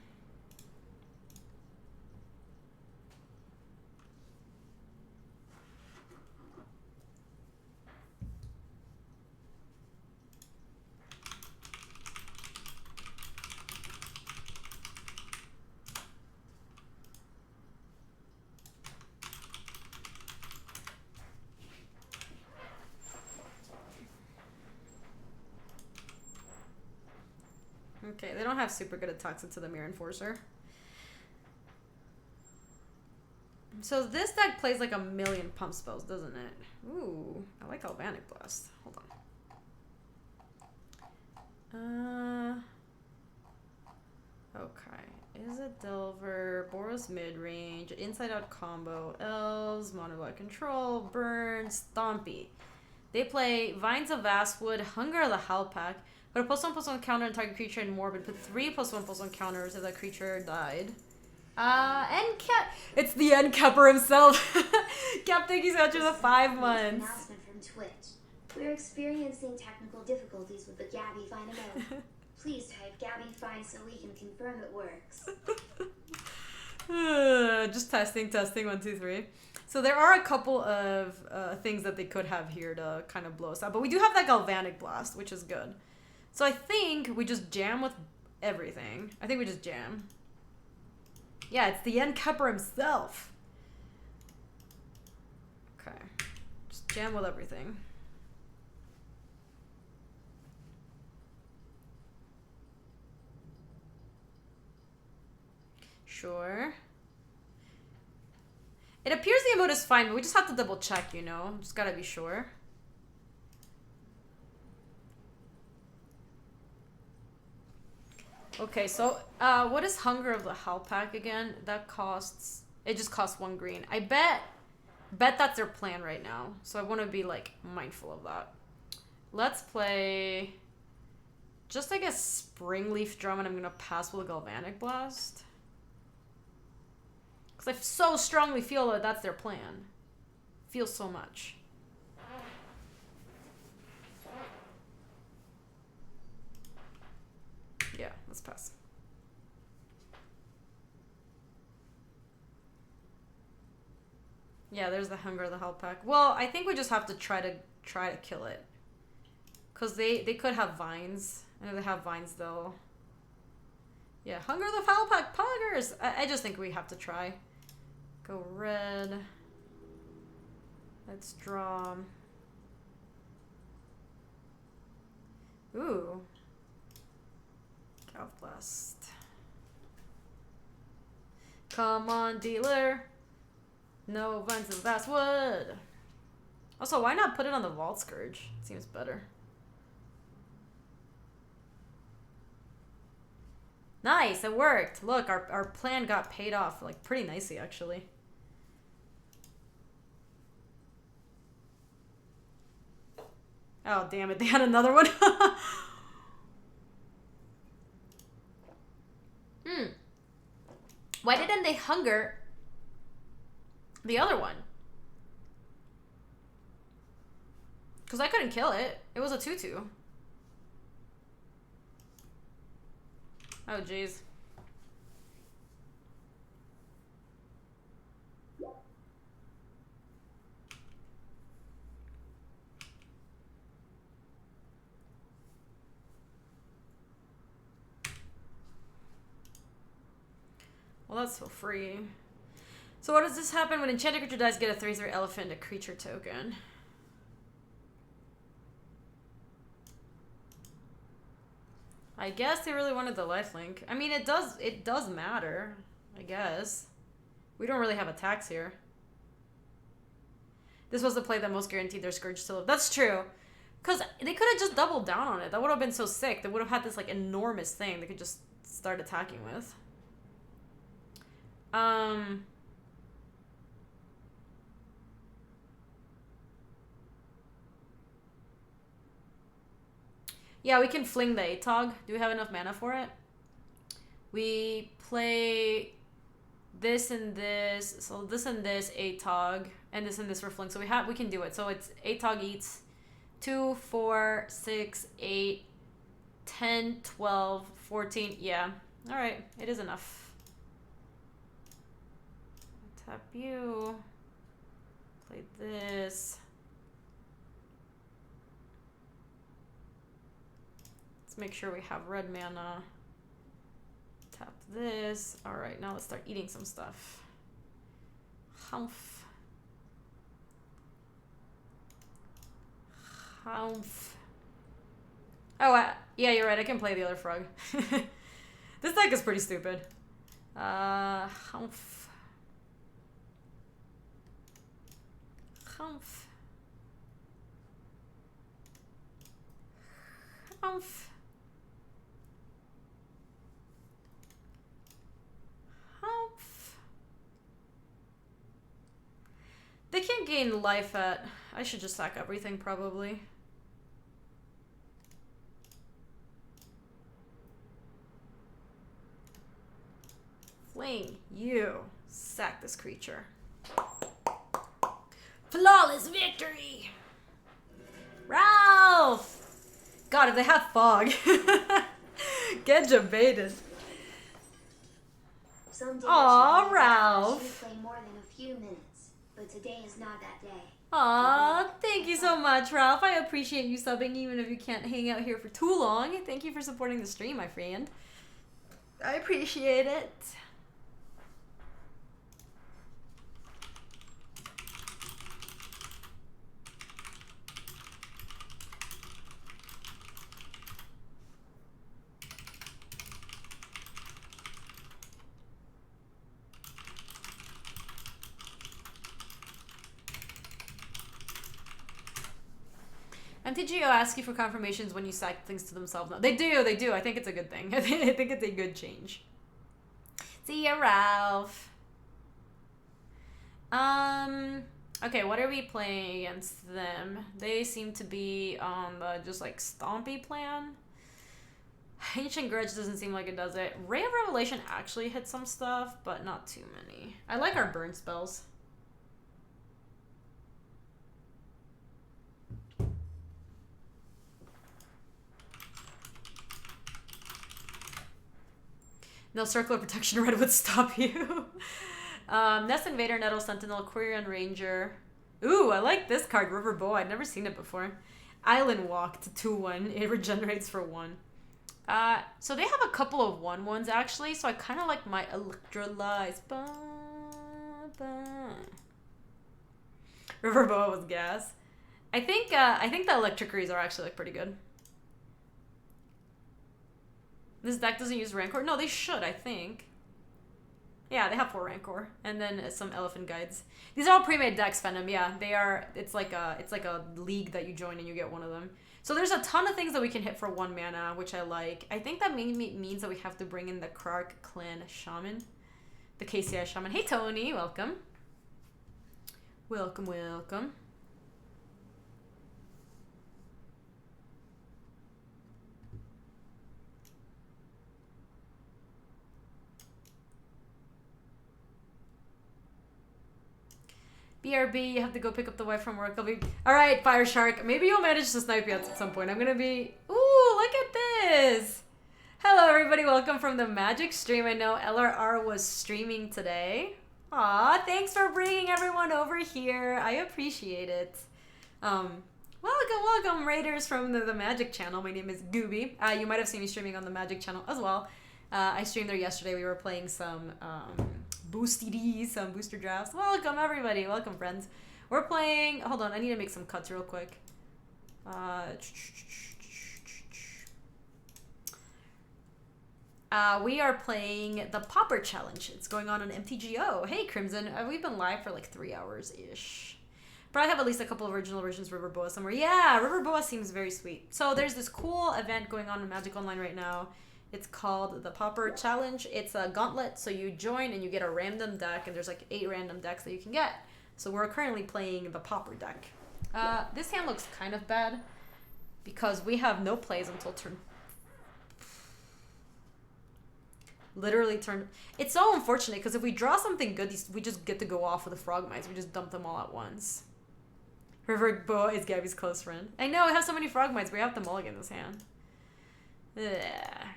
Okay, they don't have super good attacks into the Mirror Enforcer. So this deck plays like a million pump spells, doesn't it? Ooh, I like Galvanic Blast. Hold on. Okay. Delver, Boros mid-range, inside-out combo, Elves, Mono Black Control, Burn, Stompy. They play Vines of Vastwood, Hunger of the Howlpack, put a +1/+1 counter on target creature in Morbid, put 3 +1/+1 counters if that creature died. It's the end Kepper himself. Cap, thank you so much for the 5 months. Announcement from Twitch. We're experiencing technical difficulties with the Gaby Find emote. Please type Gaby Find so we can confirm it works. Just testing, 1, 2, 3. So there are a couple of things that they could have here to kind of blow us out. But we do have that Galvanic Blast, which is good. So I think we just jam with everything. I think we just jam. Yeah, it's the end Kepper himself. Okay. Just jam with everything. Sure. It appears the emote is fine, but we just have to double check, you know? Just gotta be sure. Okay, so what is Hunger of the Howlpack again? That costs... It just costs 1 green. I bet that's their plan right now. So I want to be, like, mindful of that. Let's play... Just, I guess, Springleaf Drum, and I'm going to pass with a Galvanic Blast. Because I so strongly feel that that's their plan. Feel so much. Yeah, let's pass. Yeah, there's the Hunger of the Howlpack. Well, I think we just have to try to kill it. Because they could have vines. I know they have vines, though. Yeah, Hunger of the Howlpack poggers! I just think we have to try. Go red. Let's draw. Ooh. Calf Blast. Come on, dealer. No Vines of Vastwood. Also, why not put it on the Vault Scourge? Seems better. Nice, it worked. Look, our plan got paid off, like, pretty nicely, actually. Oh, damn it, they had another one. Why didn't they hunger the other one? Because I couldn't kill it. It was a 2/2. Oh, jeez. Well, that's so free. So what does this happen when enchanted creature dies? Get a 3/3 elephant, a creature token. I guess they really wanted the lifelink. I mean, it does matter, I guess. We don't really have attacks here. This was the play that most guaranteed their Scourge to live. That's true. Because they could have just doubled down on it. That would have been so sick. They would have had this, like, enormous thing they could just start attacking with. Yeah, we can fling the Atog. Do we have enough mana for it? We play this and this. So this and this, Atog. And this for fling. So we can do it. So it's Atog eats 2, 4, 6, 8, 10, 12, 14. Yeah. Alright. It is enough. Tap you. Play this. Let's make sure we have red mana. Tap this. Alright, now let's start eating some stuff. Humph. Humph. Oh, yeah, you're right. I can play the other frog. This deck is pretty stupid. Humph. Humph. Humph. gain life at... I should just sack everything, probably. Fling, you. Sack this creature. Flawless victory! Ralph! God, if they have fog. Get debated. Aw, Ralph. Play more than a few minutes, but today is not that day. Aw, thank you so much, Ralph. I appreciate you subbing even if you can't hang out here for too long. Thank you for supporting the stream, my friend. I appreciate it. MTGO asks you for confirmations when you sack things to themselves. No, they do. I think it's a good thing. I think it's a good change. See ya, Ralph. Okay, what are we playing against them? They seem to be on the just like Stompy plan. Ancient Grudge doesn't seem like it does it. Ray of Revelation actually hits some stuff, but not too many. I like our burn spells. No circle of protection red would stop you. Nest Invader, Nettle Sentinel, Quirion Ranger. Ooh, I like this card, River Bow. I'd never seen it before. Island Walk to 2-1. It regenerates for 1. So they have a couple of 1/1s actually, so I kind of like my Electrolyze. River Boa was gas. I think the Electricries are actually like pretty good. This deck doesn't use Rancor. No, they should, I think. Yeah, they have 4 Rancor. And then some Elephant Guides. These are all pre-made decks, Venom. Yeah, they are. It's like a league that you join and you get one of them. So there's a ton of things that we can hit for 1 mana, which I like. I think that means that we have to bring in the Krark Clan Shaman. The KCI Shaman. Hey, Tony. Welcome. Welcome, welcome. BRB, you have to go pick up the wife from work. I'll be... Alright, Fire Shark. Maybe you'll manage to snipe you at some point. I'm gonna be... Ooh, look at this! Hello, everybody. Welcome from the Magic stream. I know LRR was streaming today. Aw, thanks for bringing everyone over here. I appreciate it. Welcome, Raiders from the Magic channel. My name is Gaby. You might have seen me streaming on the Magic channel as well. I streamed there yesterday. We were playing some... some booster drafts. Welcome everybody, welcome friends. We're playing, hold on, I need to make some cuts real quick. We are playing the Pauper challenge. It's going on MTGO. Hey Crimson, we've been live for like 3 hours-ish. But I have at least a couple of original versions of River Boa somewhere. Yeah, River Boa seems very sweet. So there's this cool event going on in Magic Online right now. It's called the Pauper Challenge. It's a gauntlet, so you join and you get a random deck, and there's like 8 random decks that you can get. So we're currently playing the Pauper deck. This hand looks kind of bad because we have no plays until turn... Literally turn... It's so unfortunate because if we draw something good, we just get to go off with the Frogmites. We just dump them all at once. River Boa is Gabby's close friend. I know, I have so many Frogmites. We have to mulligan this hand. Yeah.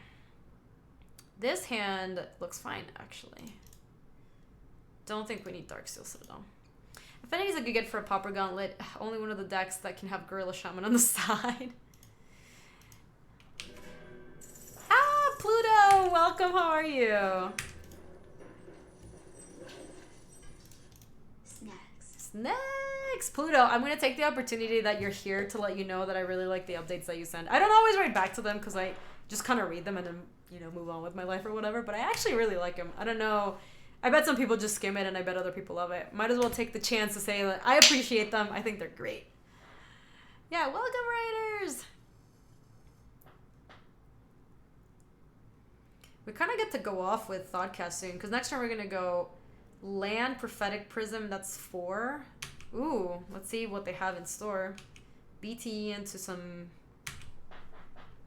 This hand looks fine, actually. Don't think we need Darksteel Citadel. Affinity is a good get for a Pauper Gauntlet. Only one of the decks that can have Gorilla Shaman on the side. Ah, Pluto! Welcome, how are you? Snacks! Pluto, I'm going to take the opportunity that you're here to let you know that I really like the updates that you send. I don't always write back to them because I just kind of read them and then, you know, move on with my life or whatever, but I actually really like them. I don't know. I bet some people just skim it and I bet other people love it. Might as well take the chance to say that I appreciate them. I think they're great. Yeah, welcome, Raiders! We kind of get to go off with Thoughtcast soon because next time we're going to go Land, Prophetic Prism, that's 4. Ooh, let's see what they have in store. BT into some...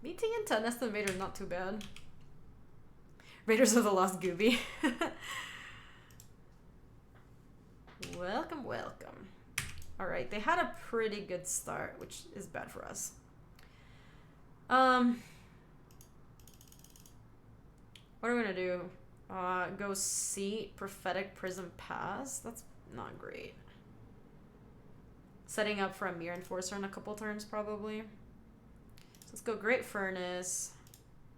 BT into Nest Invader, not too bad. Raiders of the Lost Gaby. Welcome, welcome. Alright, they had a pretty good start, which is bad for us. What are we gonna do? Go Seat, Prophetic Prism Pass. That's not great. Setting up for a Mirror Enforcer in a couple turns, probably. So let's go Great Furnace,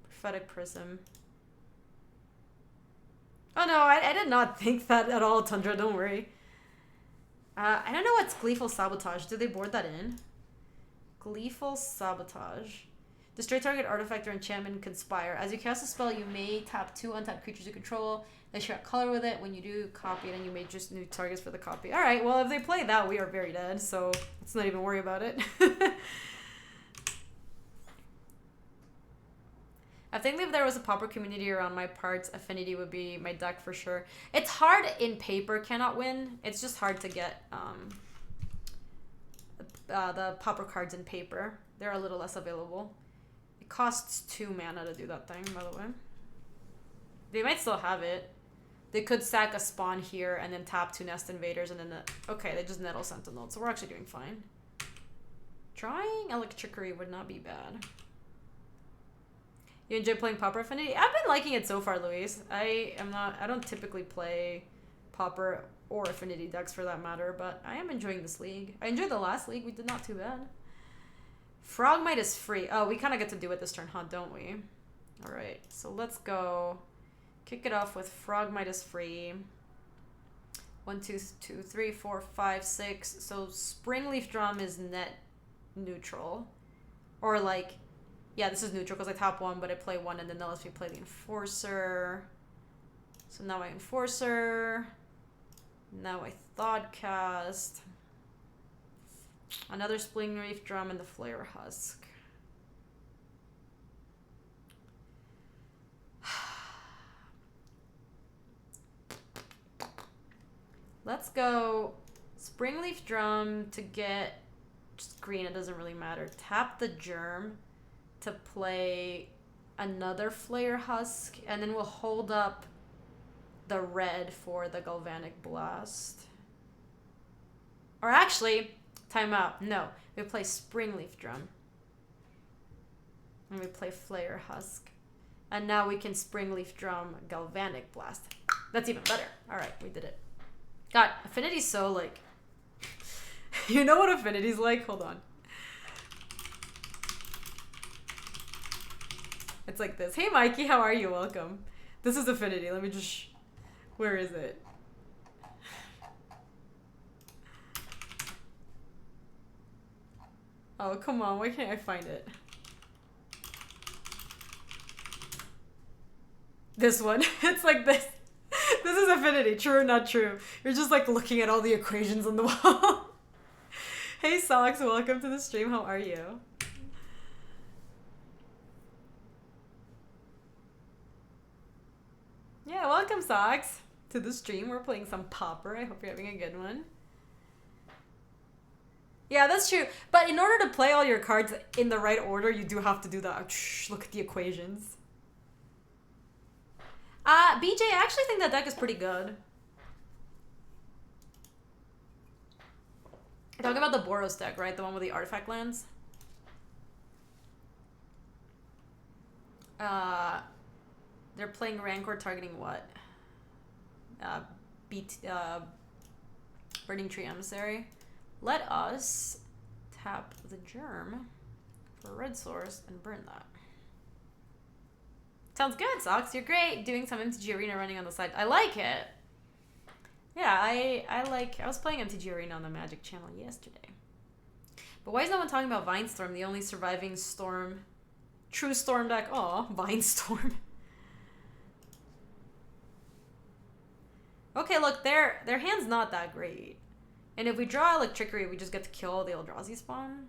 Prophetic Prism. Oh no, I did not think that at all, Tundra, don't worry. I don't know what's Gleeful Sabotage. Did they board that in? Gleeful Sabotage. Destroy target artifact or enchantment, conspire. As you cast a spell, you may tap 2 untapped creatures you control. They share a color with it. When you do, copy it, and you may just new targets for the copy. Alright, well, if they play that, we are very dead, so let's not even worry about it. I think if there was a Pauper community around my parts, Affinity would be my deck for sure. It's hard in paper, cannot win. It's just hard to get the Pauper cards in paper. They're a little less available. It costs 2 mana to do that thing, by the way. They might still have it. They could sack a spawn here and then tap 2 Nest Invaders and then... Okay, they just Nettle Sentinel, so we're actually doing fine. Drawing Electrickery would not be bad. You enjoy playing Pauper Affinity? I've been liking it so far, Luis. I don't typically play Pauper or Affinity decks for that matter, but I am enjoying this league. I enjoyed the last league. We did not too bad. Frogmite is free. Oh, we kind of get to do it this turn, huh? Don't we? All right. So let's go. Kick it off with Frogmite is free. 1, 2, 3, 4, 5, 6. So Springleaf Drum is net neutral. Or like... Yeah, this is neutral because I tap 1, but I play 1, and then that lets me play the Enforcer. So now I Enforcer. Now I Thoughtcast. Another Springleaf Drum and the Flare Husk. Let's go Springleaf Drum to get just green. It doesn't really matter. Tap the Germ to play another Flare Husk, and then we'll hold up the red for the Galvanic Blast. Or actually, time out. No, we play Springleaf Drum. And we play Flare Husk. And now we can Springleaf Drum Galvanic Blast. That's even better. Alright, we did it. God, Affinity's so like... You know what Affinity's like? Hold on. It's like this. Hey, Mikey, how are you? Welcome. This is Affinity. Let me just... Where is it? Oh, come on. Why can't I find it? This one. It's like this. This is Affinity. True or not true? You're just like looking at all the equations on the wall. Hey, Socks. Welcome to the stream. How are you? Yeah, welcome, Socks, to the stream. We're playing some Pauper. I hope you're having a good one. Yeah, that's true. But in order to play all your cards in the right order, you do have to do that. Look at the equations. BJ, I actually think that deck is pretty good. You're talking about the Boros deck, right? The one with the artifact lands? They're playing Rancor targeting what? Burning Tree Emissary. Let us tap the Germ for a red source and burn that. Sounds good, Socks. You're great. Doing some MTG Arena running on the side. I like it. Yeah, I was playing MTG Arena on the Magic channel yesterday. But why is no one talking about Vinestorm, the only surviving Storm... True Storm deck? Aw, Vinestorm. Okay, look, their hand's not that great. And if we draw Electrickery, we just get to kill the Eldrazi spawn.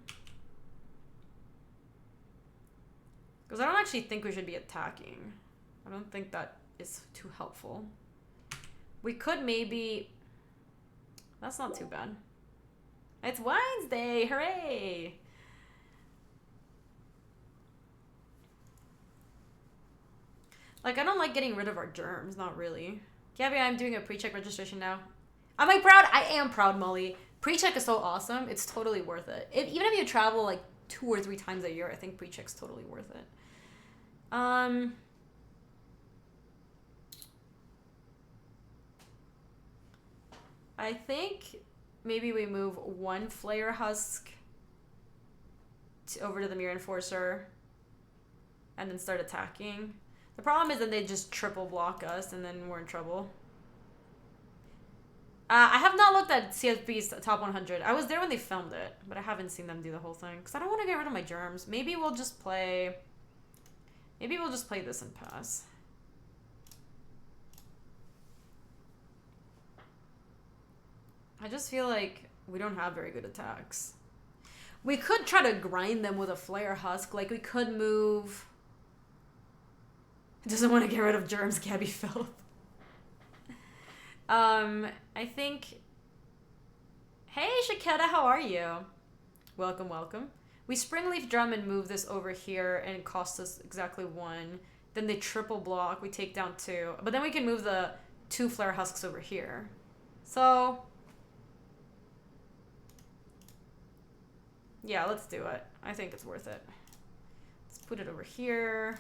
Because I don't actually think we should be attacking. I don't think that is too helpful. We could maybe... That's not too bad. It's Wednesday! Hooray! Like, I don't like getting rid of our germs. Not really. Gabby, I'm doing a pre-check registration now. Am I proud? I am proud, Molly. Pre-check is so awesome. It's totally worth it. Even if you travel, like, 2 or 3 times a year, I think pre-check's totally worth it. I think maybe we move 1 Flare Husk over to the Mirror Enforcer and then start attacking. The problem is that they just triple block us and then we're in trouble. I have not looked at CSB's top 100. I was there when they filmed it, but I haven't seen them do the whole thing because I don't want to get rid of my germs. Maybe we'll just play this and pass. I just feel like we don't have very good attacks. We could try to grind them with a Flare Husk. Like, we could move... Doesn't want to get rid of germs, Gabby Filth. I think... Hey, Shaketa, how are you? Welcome, welcome. We Springleaf Drum and move this over here, and it costs us exactly 1. Then they triple block, we take down 2. But then we can move the 2 Flare Husks over here. So... yeah, let's do it. I think it's worth it. Let's put it over here.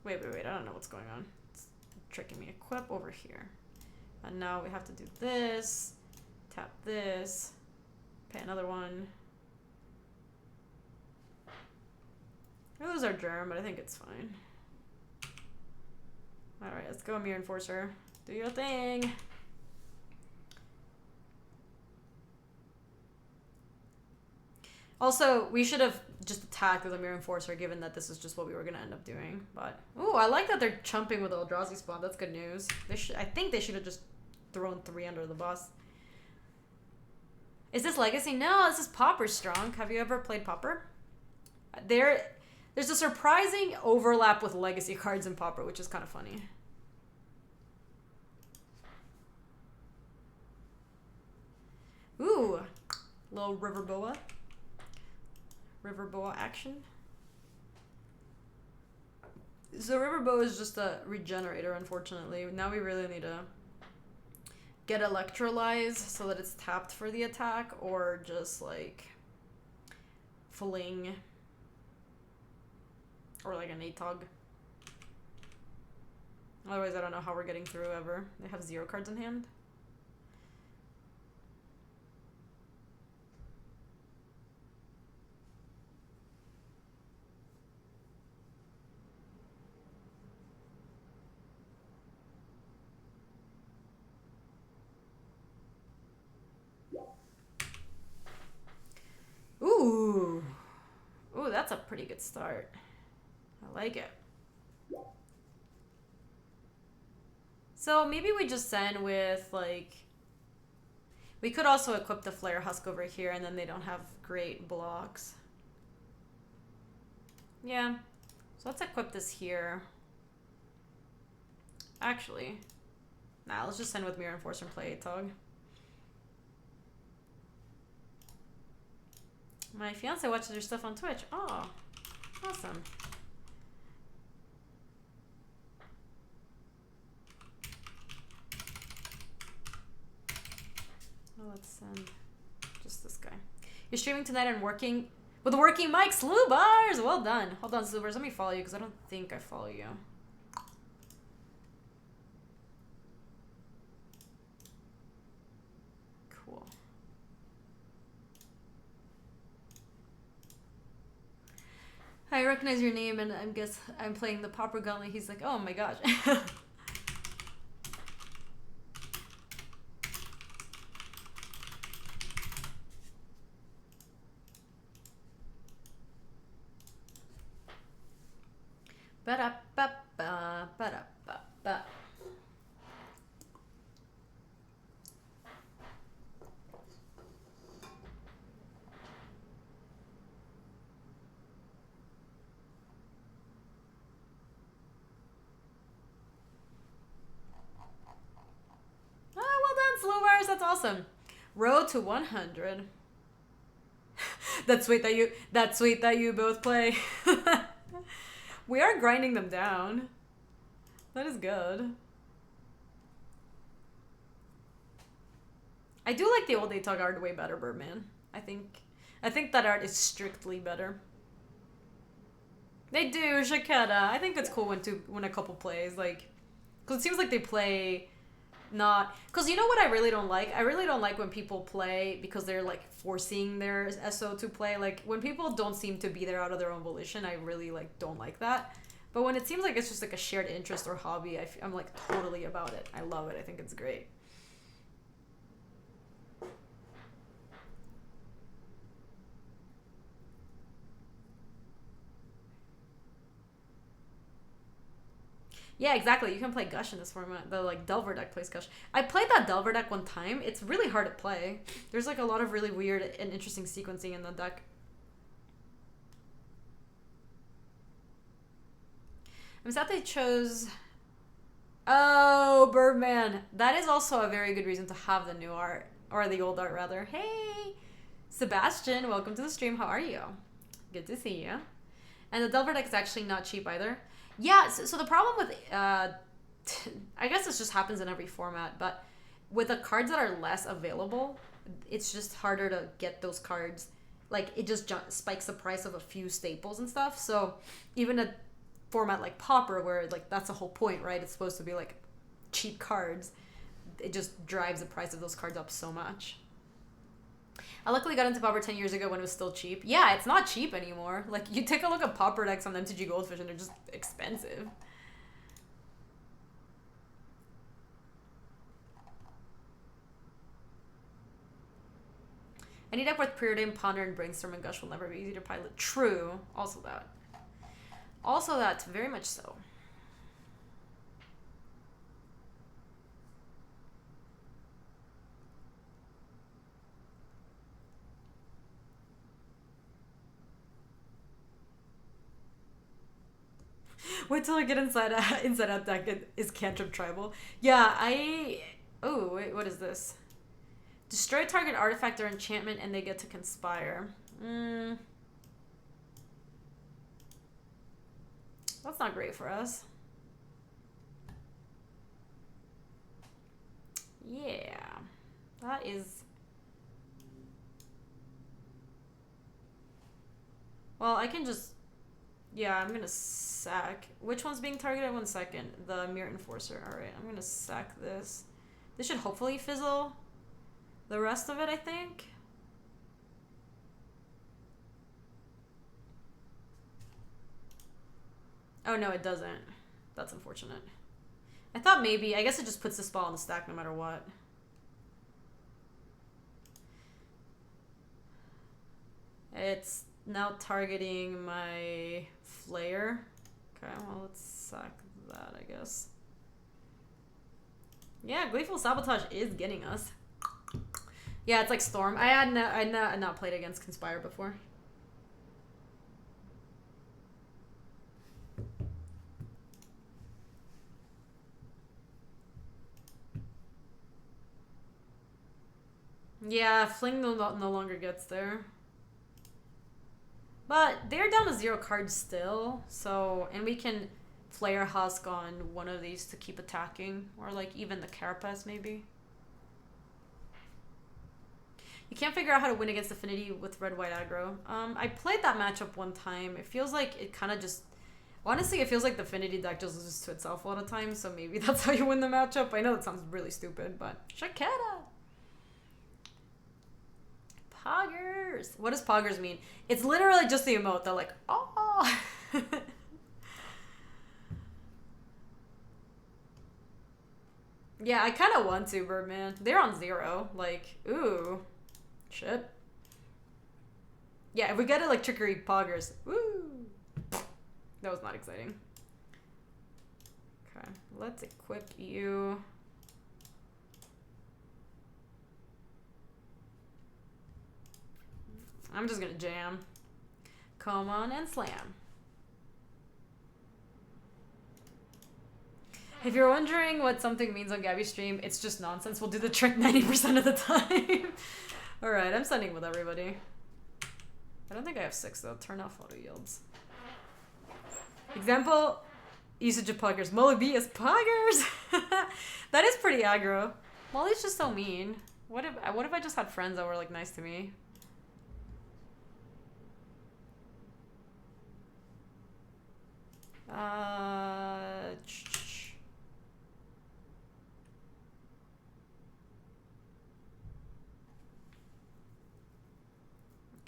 Wait, I don't know what's going on. It's tricking me. Equip over here. And now we have to do this. Tap this. Pay another one. We lose our germ, but I think it's fine. Alright, let's go, Mirror Enforcer. Do your thing. Also, we should have just attacked with a Mirror Enforcer, given that this is just what we were going to end up doing. But, ooh, I like that they're chumping with Eldrazi spawn. That's good news. I think they should have just thrown 3 under the bus. Is this Legacy? No, this is Pauper Strong. Have you ever played Pauper? There's a surprising overlap with Legacy cards in Pauper, which is kind of funny. Ooh, little River Boa. River Boa action. So River Boa is just a regenerator, unfortunately. Now we really need to get Electrolyze so that it's tapped for the attack, or just like Fling, or like an Atog. Otherwise, I don't know how we're getting through ever. They have 0 cards in hand. Ooh. Ooh, that's a pretty good start. I like it. So maybe we just send with, like... We could also equip the Flare Husk over here, and then they don't have great blocks. Yeah. So let's equip this here. Actually. Nah, let's just send with Mirror Enforcer and play Atog. My fiance watches your stuff on Twitch. Oh, awesome. Oh, let's send just this guy. You're streaming tonight and working with the working mic, Slew Bars. Well done. Hold on, Slew Bars. Let me follow you because I don't think I follow you. Cool. I recognize your name, and I guess I'm playing the Pauper Gauntlet. He's like, oh my gosh. Ba-da-ba-ba, ba-da-ba-ba. awesome. Road to 100. That's sweet that you both play. We are grinding them down. That is good. I do like the old ATOG art way better, Birdman. I think that art is strictly better. They do, Shaketa. I think it's cool when a couple plays, like, because it seems like they play not, because you know what I really don't like? I really don't like when people play because they're like forcing their SO to play. Like when people don't seem to be there out of their own volition, I really like don't like that. But when it seems like it's just like a shared interest or hobby, I'm like totally about it. I love it. I think it's great. Yeah, exactly. You can play Gush in this format. The like Delver deck plays Gush. I played that Delver deck one time. It's really hard to play. There's like a lot of really weird and interesting sequencing in the deck. I'm sad they chose... Oh, Birdman. That is also a very good reason to have the new art. Or the old art, rather. Hey! Sebastian, welcome to the stream. How are you? Good to see you. And the Delver deck is actually not cheap either. Yeah, so the problem with... I guess this just happens in every format, but with the cards that are less available, it's just harder to get those cards. Like, it just spikes the price of a few staples and stuff. So even a format like Pauper, where like that's the whole point, right? It's supposed to be like cheap cards. It just drives the price of those cards up so much. I luckily got into Pauper 10 years ago when it was still cheap. Yeah, it's not cheap anymore. Like, you take a look at Pauper decks on MTG Goldfish and they're just expensive. Any deck with Preordain, Ponder, and Brainstorm and Gush will never be easy to pilot. True. Also that. Also that, very much so. Wait till I get inside out deck is Cantrip Tribal. Yeah, oh, wait, what is this? Destroy target artifact or enchantment and they get to conspire. That's not great for us. Yeah. That is... Well, I can just... Yeah, I'm gonna sack. Which one's being targeted? 1 second. The Mirror Enforcer. Alright, I'm gonna sack this. This should hopefully fizzle the rest of it, I think. Oh, no, it doesn't. That's unfortunate. I thought maybe... I guess it just puts the spell on the stack no matter what. It's now targeting my Flayer. Okay, well, let's sack that, I guess. Yeah, Gleeful Sabotage is getting us. Yeah, it's like Storm. I had not played against Conspire before. Yeah, Fling no longer gets there. But they're down to 0 cards still, so... And we can Flare Husk on one of these to keep attacking. Or, like, even the Carapace, maybe. You can't figure out how to win against Affinity with red-white aggro. I played that matchup one time. It feels like it kind of just... Honestly, it feels like the Affinity deck just loses to itself a lot of times, so maybe that's how you win the matchup. I know it sounds really stupid, but... Shaketa! Poggers! What does Poggers mean? It's literally just the emote. They're like, oh! Yeah, I kind of want to, Birdman. They're on 0. Like, ooh. Shit. Yeah, if we get like Trickery Poggers. Woo! That was not exciting. Okay, let's equip you. I'm just gonna jam. Come on and slam. If you're wondering what something means on Gaby's stream, it's just nonsense. We'll do the trick 90% of the time. Alright, I'm sending with everybody. I don't think I have 6 though. Turn off auto yields. Example, usage of poggers. Molly B is poggers! That is pretty aggro. Molly's just so mean. What if I just had friends that were like nice to me?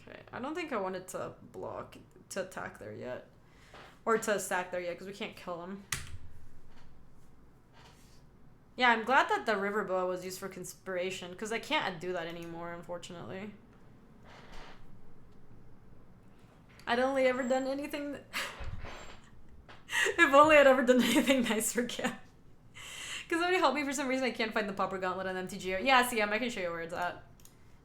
Okay, I don't think I wanted to block, to attack there yet. Or to sack there yet, because we can't kill him. Yeah, I'm glad that the river boa was used for conspiration, because I can't do that anymore, unfortunately. I'd only ever done anything... If only I'd ever done anything nice for Gaby. Because somebody help me, for some reason I can't find the Pauper Gauntlet on MTGO. Yeah, CM, I can show you where it's at.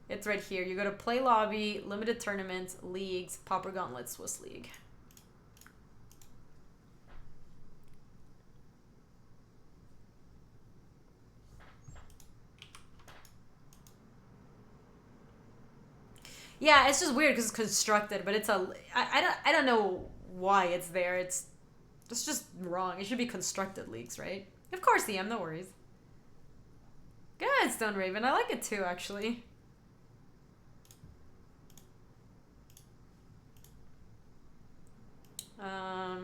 It's right here. You go to Play Lobby, Limited Tournaments, Leagues, Pauper Gauntlet, Swiss League. Yeah, it's just weird because it's constructed, but it's a... I don't know why it's there. It's just wrong. It should be constructed leagues, right? Of course, CM, no worries. Good, Stone Raven. I like it too, actually. Yeah.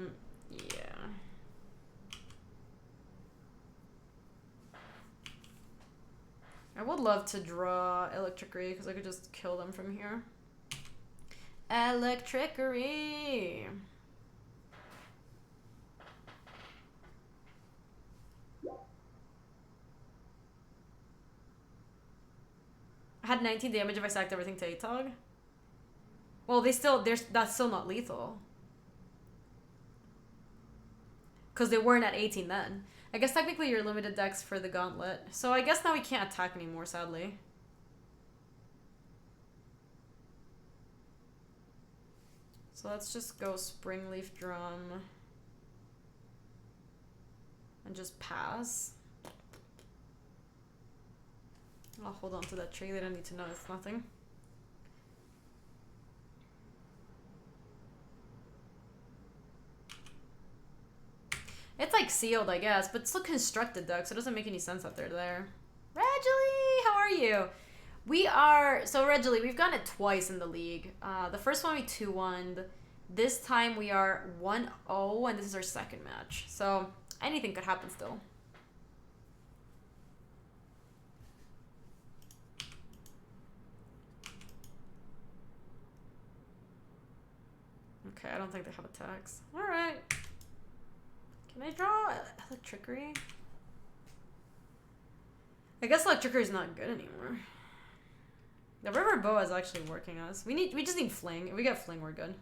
I would love to draw Electrickery because I could just kill them from here. Electrickery! I had 19 damage if I sacked everything to Atog. Well, that's still not lethal. Because they weren't at 18 then. I guess technically you're limited dex for the gauntlet. So I guess now we can't attack anymore, sadly. So let's just go Springleaf Drum. And just pass. I'll hold on to that tree. They don't need to know it's nothing. It's like sealed, I guess, but still constructed though, so it doesn't make any sense that they're there. Reggie, how are you? So Reggie, we've gotten it twice in the league. The first one we 2-1'd. This time we are 1-0, and this is our second match. So anything could happen still. Okay, I don't think they have attacks. Alright. Can I draw Electrickery? I guess Electrickery is not good anymore. The River Boa is actually working us. We just need Fling. If we get Fling, we're good.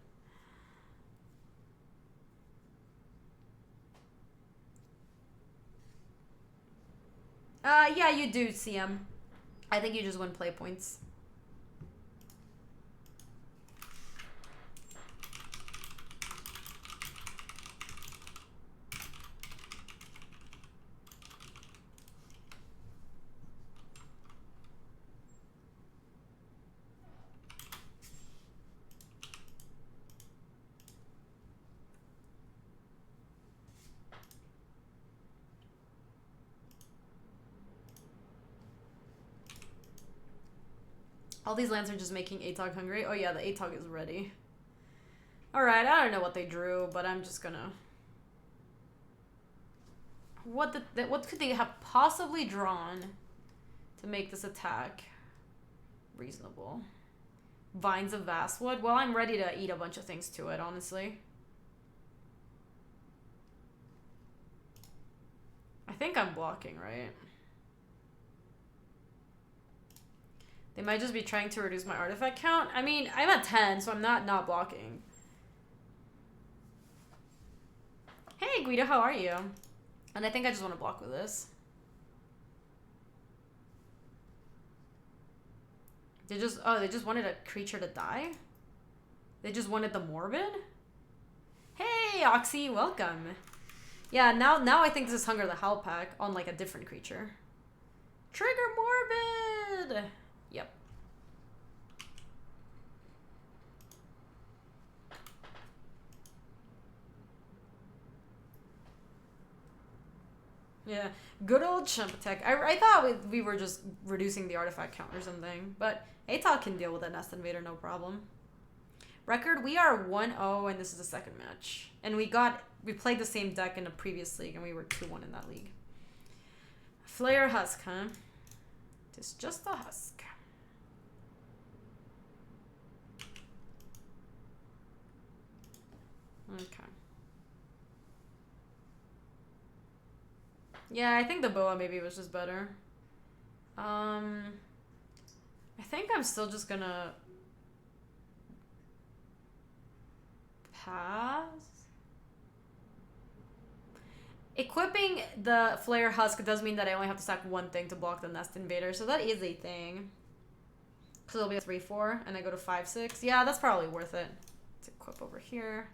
Yeah, you do, CM. I think you just win play points. All these lands are just making Atog hungry. Oh yeah, the Atog is ready. Alright, I don't know what they drew, but I'm just gonna... What could they have possibly drawn to make this attack reasonable? Vines of Vastwood? Well, I'm ready to eat a bunch of things to it, honestly. I think I'm blocking, right? They might just be trying to reduce my artifact count. I mean, I'm at 10, so I'm not blocking. Hey, Guido, how are you? And I think I just want to block with this. They just wanted a creature to die? They just wanted the Morbid? Hey, Oxy, welcome. Yeah, now I think this is Hunger the Howl pack on like a different creature. Trigger Morbid! Yep. Yeah, good old chump attack. I thought we were just reducing the artifact count or something, but Atal can deal with a Nest Invader, no problem. Record, we are 1-0, and this is the second match. And we played the same deck in a previous league, and we were 2-1 in that league. Flare Husk, huh? It's just a husk. Okay. Yeah, I think the boa maybe was just better. I think I'm still just gonna pass. Equipping the Flare Husk does mean that I only have to stack one thing to block the Nest Invader, so that is a thing. So it'll be a 3-4, and I go to 5-6. Yeah, that's probably worth it. Let's equip over here.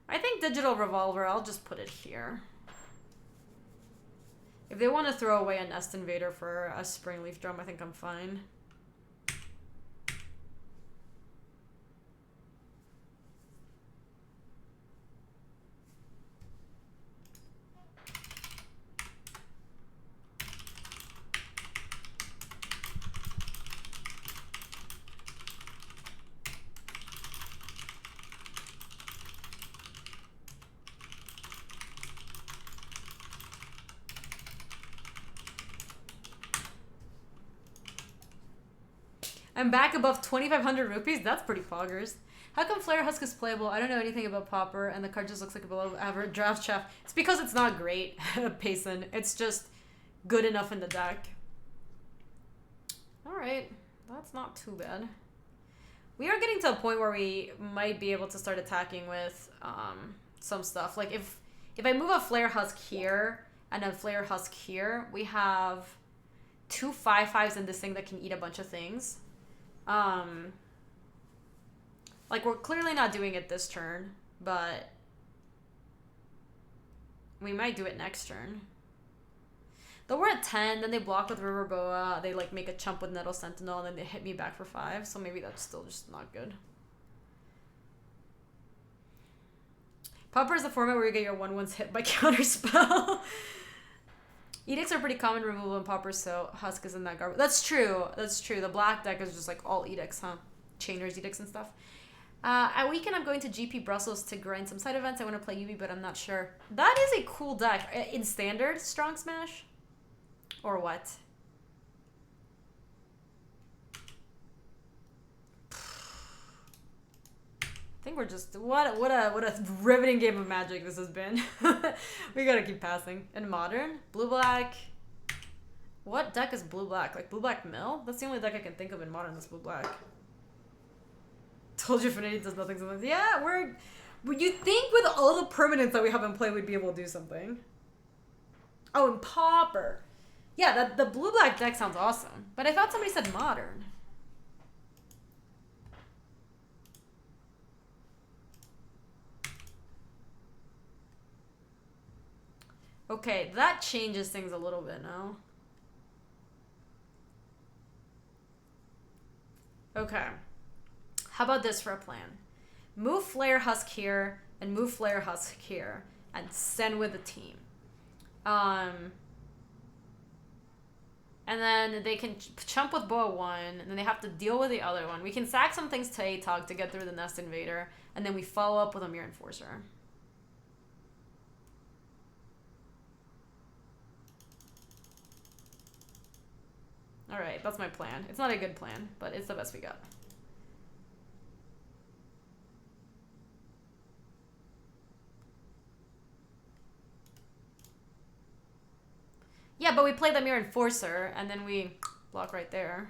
I think Digital Revolver, I'll just put it here. If they want to throw away a Nest Invader for a Springleaf Drum, I think I'm fine. I'm back above 2,500 rupees? That's pretty poggers. How come Flare Husk is playable? I don't know anything about Pauper, and the card just looks like a below average draft chef. It's because it's not great, Payson. It's just good enough in the deck. Alright, that's not too bad. We are getting to a point where we might be able to start attacking with some stuff. Like if I move a Flare Husk here and a Flare Husk here, we have 2 5/5s in this thing that can eat a bunch of things. Like we're clearly not doing it this turn, but we might do it next turn. Though we're at 10, then they block with River Boa, they like make a chump with Nettle Sentinel, and then they hit me back for 5, so maybe that's still just not good. Pauper is the format where you get your 1/1s hit by counterspell. Edicts are pretty common removal in Pauper, so Husk is in that garbage. That's true. That's true. The black deck is just like all Edicts, huh? Chainer's Edicts and stuff. At weekend, I'm going to GP Brussels to grind some side events. I want to play UB, but I'm not sure. That is a cool deck. In Standard, Strong Smash? Or what? I think we're just... What a riveting game of Magic this has been. We gotta keep passing. In Modern? Blue-black... What deck is blue-black? Like blue-black mill? That's the only deck I can think of in Modern that's blue-black. Told you Affinity does nothing sometimes. Yeah, you'd think with all the permanents that we have in play, we'd be able to do something. Oh, and Pauper. Yeah, the blue-black deck sounds awesome. But I thought somebody said Modern. Okay, that changes things a little bit now. Okay. How about this for a plan? Move Flare Husk here and move Flare Husk here and send with the team. And then they can chump with Boa 1, and then they have to deal with the other one. We can sack some things to Atog to get through the Nest Invader, and then we follow up with a Mirror Enforcer. Alright, that's my plan. It's not a good plan, but it's the best we got. Yeah, but we play the Mirror Enforcer, and then we block right there.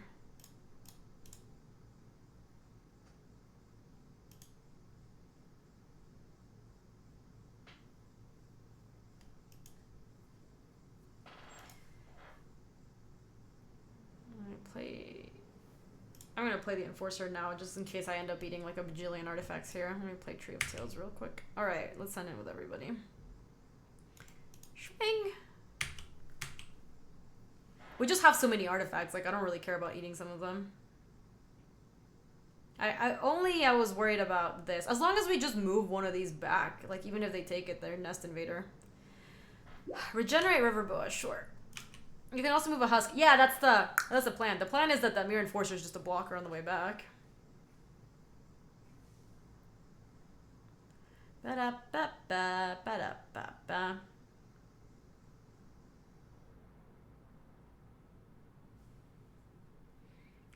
I'm gonna play the Enforcer now, just in case I end up eating like a bajillion artifacts here. Let me play Tree of Tails real quick. Alright, let's send in with everybody. Swing! We just have so many artifacts, like I don't really care about eating some of them. I was worried about this. As long as we just move one of these back, like even if they take it, they're Nest Invader. Regenerate River Boa, sure. You can also move a Husk. Yeah, that's the plan. The plan is that the Mere Enforcer is just a blocker on the way back. Ba-da-ba-ba, ba-da-ba-ba.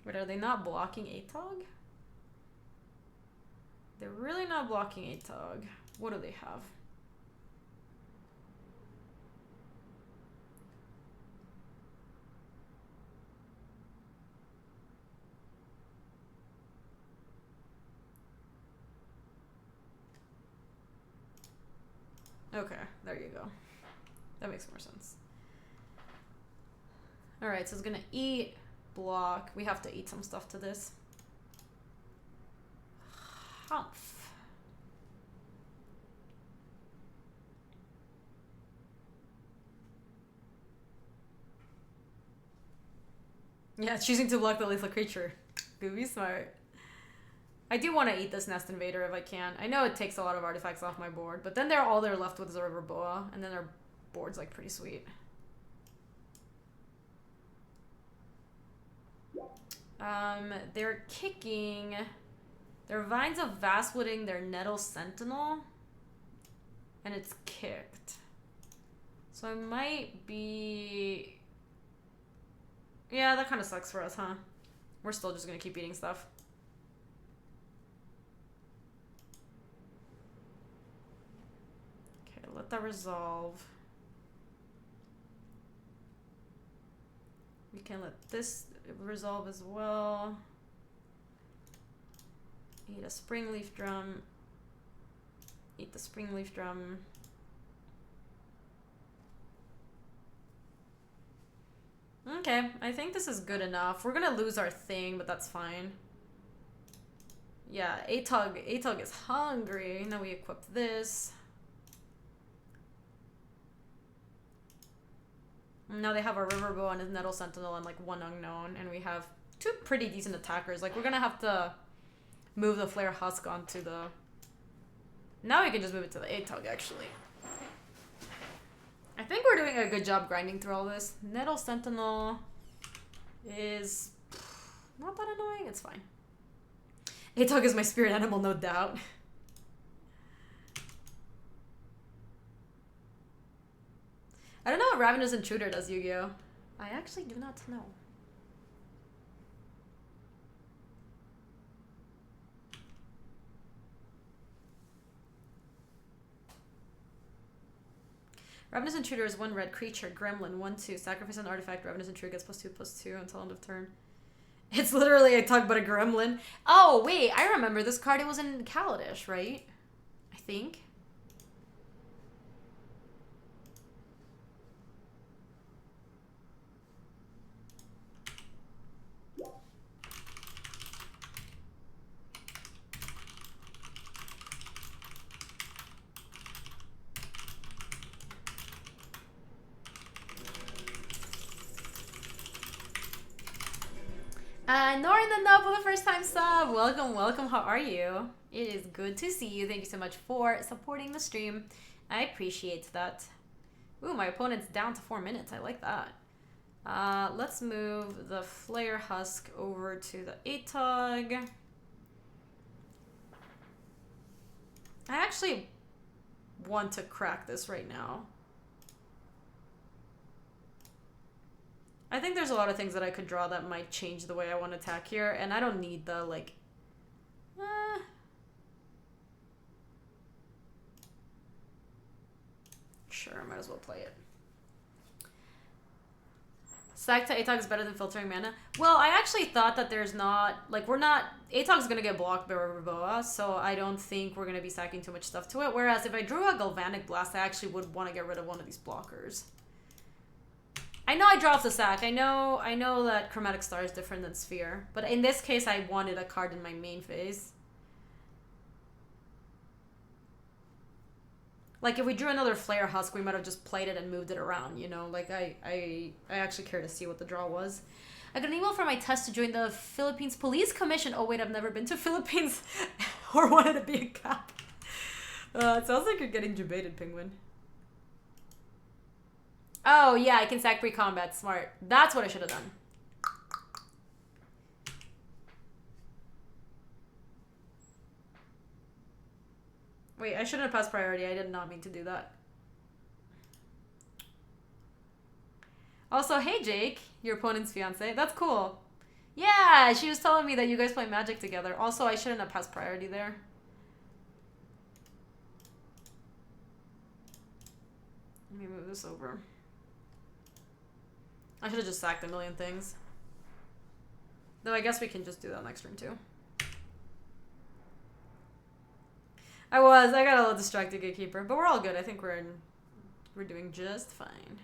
Wait, are they not blocking Atog? They're really not blocking Atog. What do they have? Okay, there you go. That makes more sense. Alright, so it's gonna eat, block. We have to eat some stuff to this. Humph. Yeah, choosing to block the lethal creature. Gaby smart. I do want to eat this Nest Invader if I can. I know it takes a lot of artifacts off my board, but then all they're left with is a River Boa, and then their board's like pretty sweet. They're kicking. Their Vines of Vastwooding, their Nettle Sentinel, and it's kicked. So I might be... Yeah, that kind of sucks for us, huh? We're still just gonna keep eating stuff. Okay, let that resolve. We can let this resolve as well. Eat a Springleaf Drum. Eat the Springleaf Drum. Okay, I think this is good enough. We're gonna lose our thing, but that's fine. Yeah, Atog is hungry. Now we equip this. Now they have a Riverbow and a Nettle Sentinel and like one unknown, and we have two pretty decent attackers. Like we're gonna have to move the Flare Husk onto the... Now we can just move it to the Atog, actually. I think we're doing a good job grinding through all this. Nettle Sentinel is not that annoying. It's fine. Atog is my spirit animal, no doubt. I don't know what Ravenous Intruder does, Yu-Gi-Oh! I actually do not know. Ravenous Intruder is one red creature, gremlin, 1/2. Sacrifice an artifact, Ravenous Intruder gets +2/+2 until end of turn. It's literally a Tug but a gremlin. Oh, wait, I remember this card. It was in Kaladesh, right? I think. Nor in the Nub for the first time sub. Welcome, welcome. How are you? It is good to see you. Thank you so much for supporting the stream. I appreciate that. Ooh, my opponent's down to 4 minutes. I like that. Let's move the Flare Husk over to the Atog. I actually want to crack this right now. I think there's a lot of things that I could draw that might change the way I want to attack here, and I don't need the, like... Sure, might as well play it. Sack to Atog is better than filtering mana. Well, I actually thought that there's not... Like, we're not... Atog's gonna get blocked by Riverboa, so I don't think we're gonna be sacking too much stuff to it. Whereas if I drew a Galvanic Blast, I actually would want to get rid of one of these blockers. I know I dropped a sack. I know that Chromatic Star is different than Sphere. But in this case, I wanted a card in my main phase. Like, if we drew another Flare Husk, we might have just played it and moved it around, you know? Like, I actually care to see what the draw was. I got an email from my test to join the Philippines Police Commission. Oh, wait, I've never been to Philippines or wanted to be a cop. It sounds like you're getting debated, Penguin. Oh, yeah, I can sack pre-combat. Smart. That's what I should have done. Wait, I shouldn't have passed priority. I did not mean to do that. Also, hey, Jake, your opponent's fiance. That's cool. Yeah, she was telling me that you guys play Magic together. Also, I shouldn't have passed priority there. Let me move this over. I should have just sacked a million things. Though I guess we can just do that next turn too. I got a little distracted, Gatekeeper, but we're all good. I think we're doing just fine.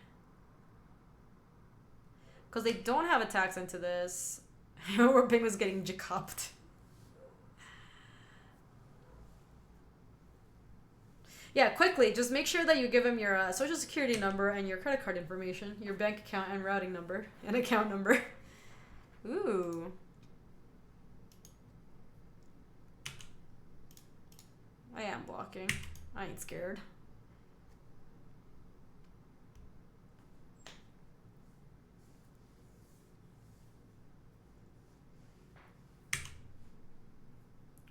Because they don't have attacks into this. Where Ping was getting jacopped. Yeah, quickly, just make sure that you give him your social security number and your credit card information, your bank account and routing number, and account number. Ooh. I am blocking. I ain't scared.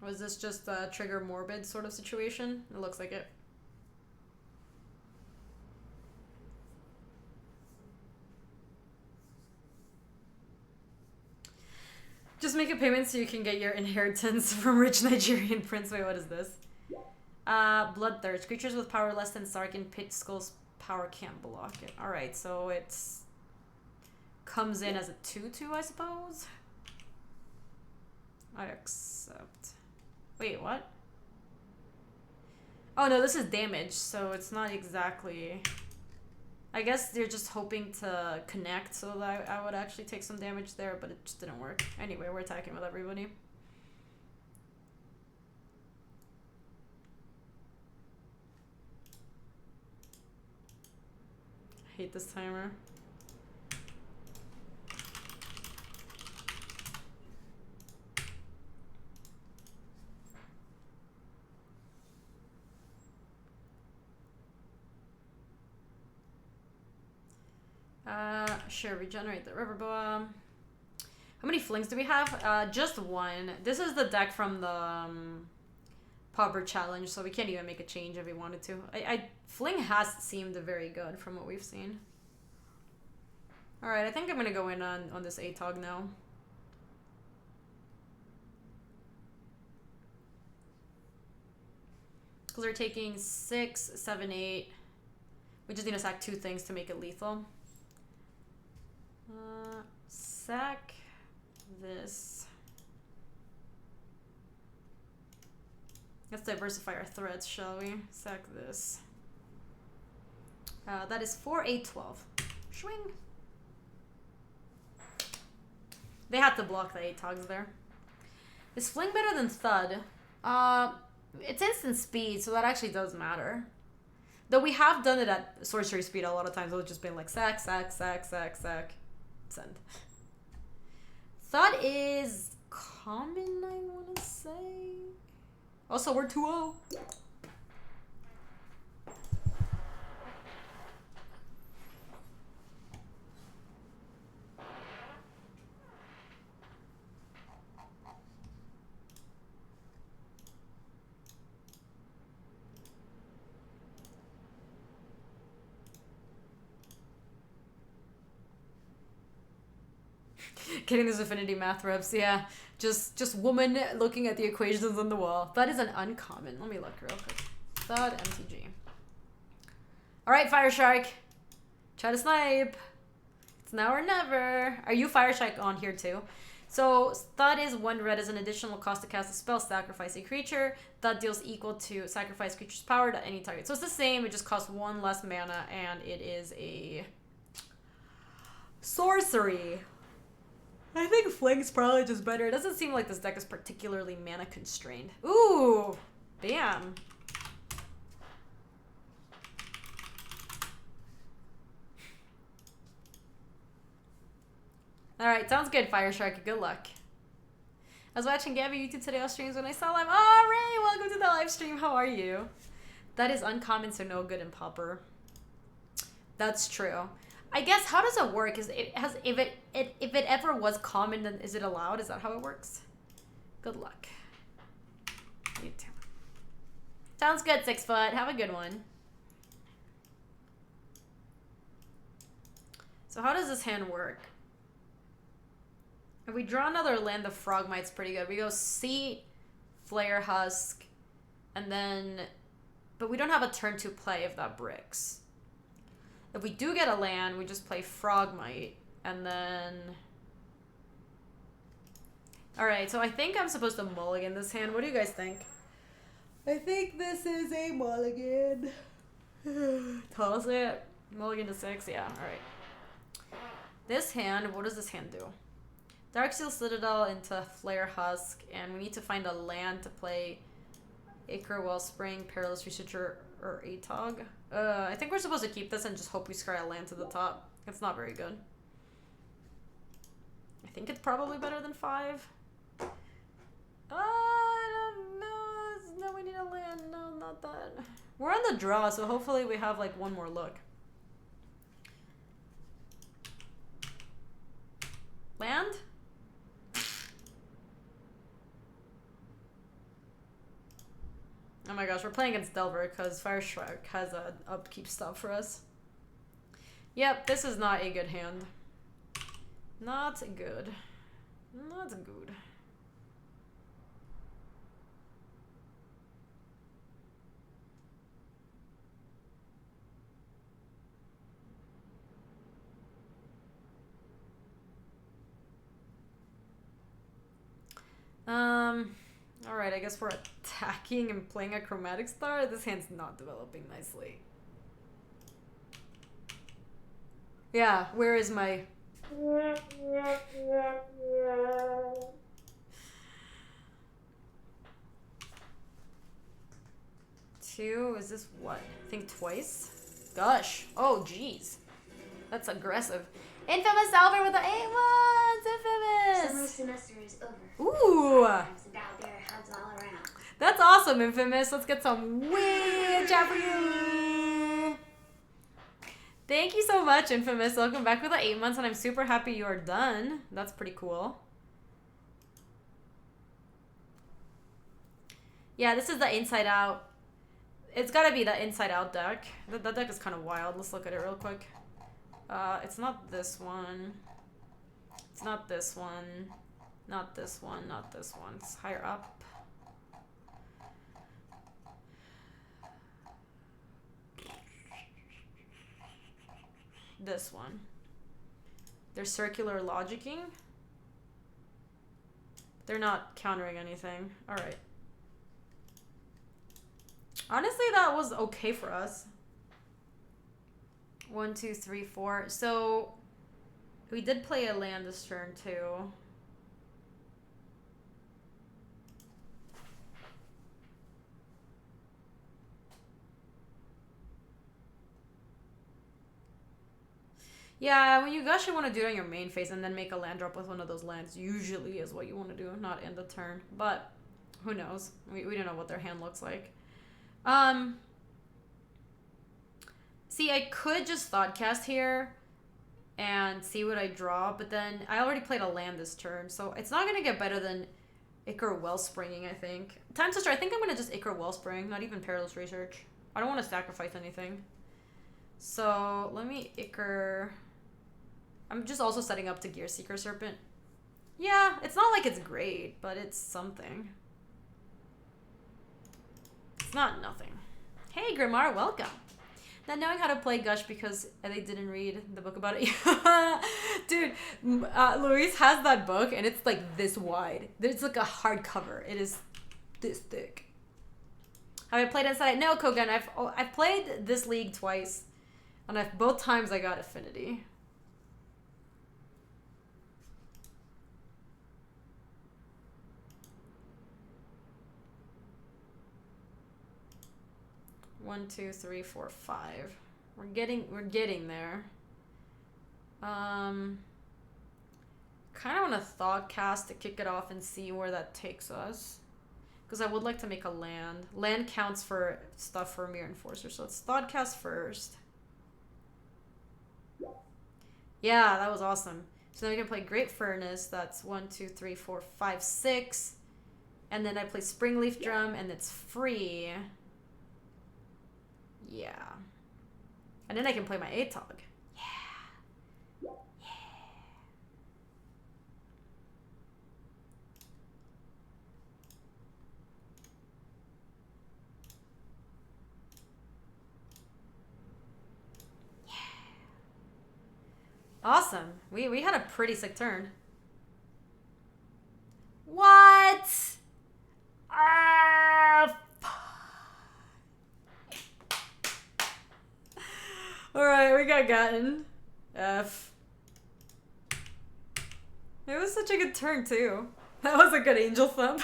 Was this just a trigger morbid sort of situation? It looks like it. Just make a payment so you can get your inheritance from rich Nigerian prince. Wait, what is this? Bloodthirst. Creatures with power less than Sarkin Pit Skull's power can't block it. Alright, so it's comes in as a 2/2, I suppose. I accept. Wait, what? Oh no, this is damage, so it's not exactly... I guess they're just hoping to connect so that I would actually take some damage there, but it just didn't work. Anyway, we're attacking with everybody. I hate this timer. Sure, regenerate the river boa. How many flings do we have? Just one. This is the deck from the Pauper challenge, so we can't even make a change if we wanted to. Fling has seemed very good from what we've seen. Alright, I think I'm gonna go in on this ATOG now. Because we're taking 6, 7, 8. We just need to sack 2 things to make it lethal. Sack this. Let's diversify our threats, shall we? Sack this. That is 4, 8, 12. Swing. They had to block the ATOGs there. Is Fling better than Thud? It's instant speed, so that actually does matter. Though we have done it at sorcery speed a lot of times. It's just been like sack, sack, sack, sack, sack, send. Thud is common, I want to say. Also, we're 2-0. Getting those affinity math reps, yeah. Just woman looking at the equations on the wall. That is an uncommon. Let me look real quick. Thud MTG. Alright, Fire Shark. Try to snipe. It's now or never. Are you Fire Shark on here too? So Thud is 1 red as an additional cost to cast a spell, sacrifice a creature. Thud deals equal to sacrifice creature's power to any target. So it's the same, it just costs 1 less mana, and it is a Sorcery. I think Fling's probably just better. It doesn't seem like this deck is particularly mana constrained. Ooh! Bam. Alright, sounds good, Fire Shark. Good luck. I was watching Gaby YouTube today on streams when I saw live. Oh, Ray! Welcome to the live stream. How are you? That is uncommon, so no good in Pauper. That's true. I guess, how does it work? If it ever was common, then is it allowed? Is that how it works? Good luck. You too. Sounds good, 6 foot. Have a good one. So how does this hand work? If we draw another land, the Frogmite's pretty good. We go Sea, Flare Husk, and then... But we don't have a turn to play if that bricks. If we do get a land, we just play Frogmite, and then... Alright, so I think I'm supposed to mulligan this hand. What do you guys think? I think this is a mulligan. Toss it. Mulligan to 6, yeah, alright. This hand, what does this hand do? Darksteel Citadel into Flare Husk, and we need to find a land to play Acre Wellspring, Perilous Researcher, or Atog. I think we're supposed to keep this and just hope we scry a land to the top. It's not very good. I think it's probably better than 5. I don't know. No, we need a land. No, not that. We're on the draw, so hopefully we have like one more look. Land? Oh my gosh, we're playing against Delver because Fire Shark has a upkeep stop for us. Yep, this is not a good hand. Not good. Not good. Alright, I guess we're attacking and playing a Chromatic Star. This hand's not developing nicely. Yeah, where is my... Two, is this what? I think twice? Gosh. Oh, jeez. That's aggressive. Infamous Albert with the 8 months! Infamous! Summer semester is over. Ooh! Bear hugs all around. That's awesome, Infamous. Let's get some weird chat for you. Thank you so much, Infamous. Welcome back with the 8 months, and I'm super happy you are done. That's pretty cool. Yeah, this is the Inside Out. It's gotta be the Inside Out deck. That deck is kind of wild. Let's look at it real quick. It's not this one. It's not this one. Not this one. Not this one. It's higher up. This one. They're circular logicking. They're not countering anything. Alright. Honestly, that was okay for us. 1, 2, 3, 4. So we did play a land this turn too. Yeah, when you gush, you want to do it on your main phase and then make a land drop with one of those lands. Usually is what you want to do, not end the turn. But who knows? We don't know what their hand looks like. See, I could just Thoughtcast here and see what I draw, but then I already played a land this turn, so it's not going to get better than Ichor Wellspringing, I think. Time Sister, I think I'm going to just Ichor Wellspring, not even Perilous Research. I don't want to sacrifice anything. So, let me Ichor... I'm just also setting up to Gear Seeker Serpent. Yeah, it's not like it's great, but it's something. It's not nothing. Hey, Grimar, welcome. Not knowing how to play Gush because they didn't read the book about it. Dude, Luis has that book, and it's like this wide. It's like a hardcover. It is this thick. Have I played Inside? No, Kogan. I've played this league twice, and both times I got Affinity. 1, 2, 3, 4, 5. We're getting there. Kind of want to thought cast to kick it off and see where that takes us. Because I would like to make a land. Land counts for stuff for Mirror Enforcer, so let's thought cast first. Yeah, that was awesome. So then we can play Great Furnace. That's 1, 2, 3, 4, 5, 6. And then I play Springleaf Drum, and it's free. Yeah. And then I can play my Atog. Yeah. Yeah. Yeah. Awesome. We had a pretty sick turn. What? Alright, we got gotten. F. It was such a good turn, too. That was a good angel thump.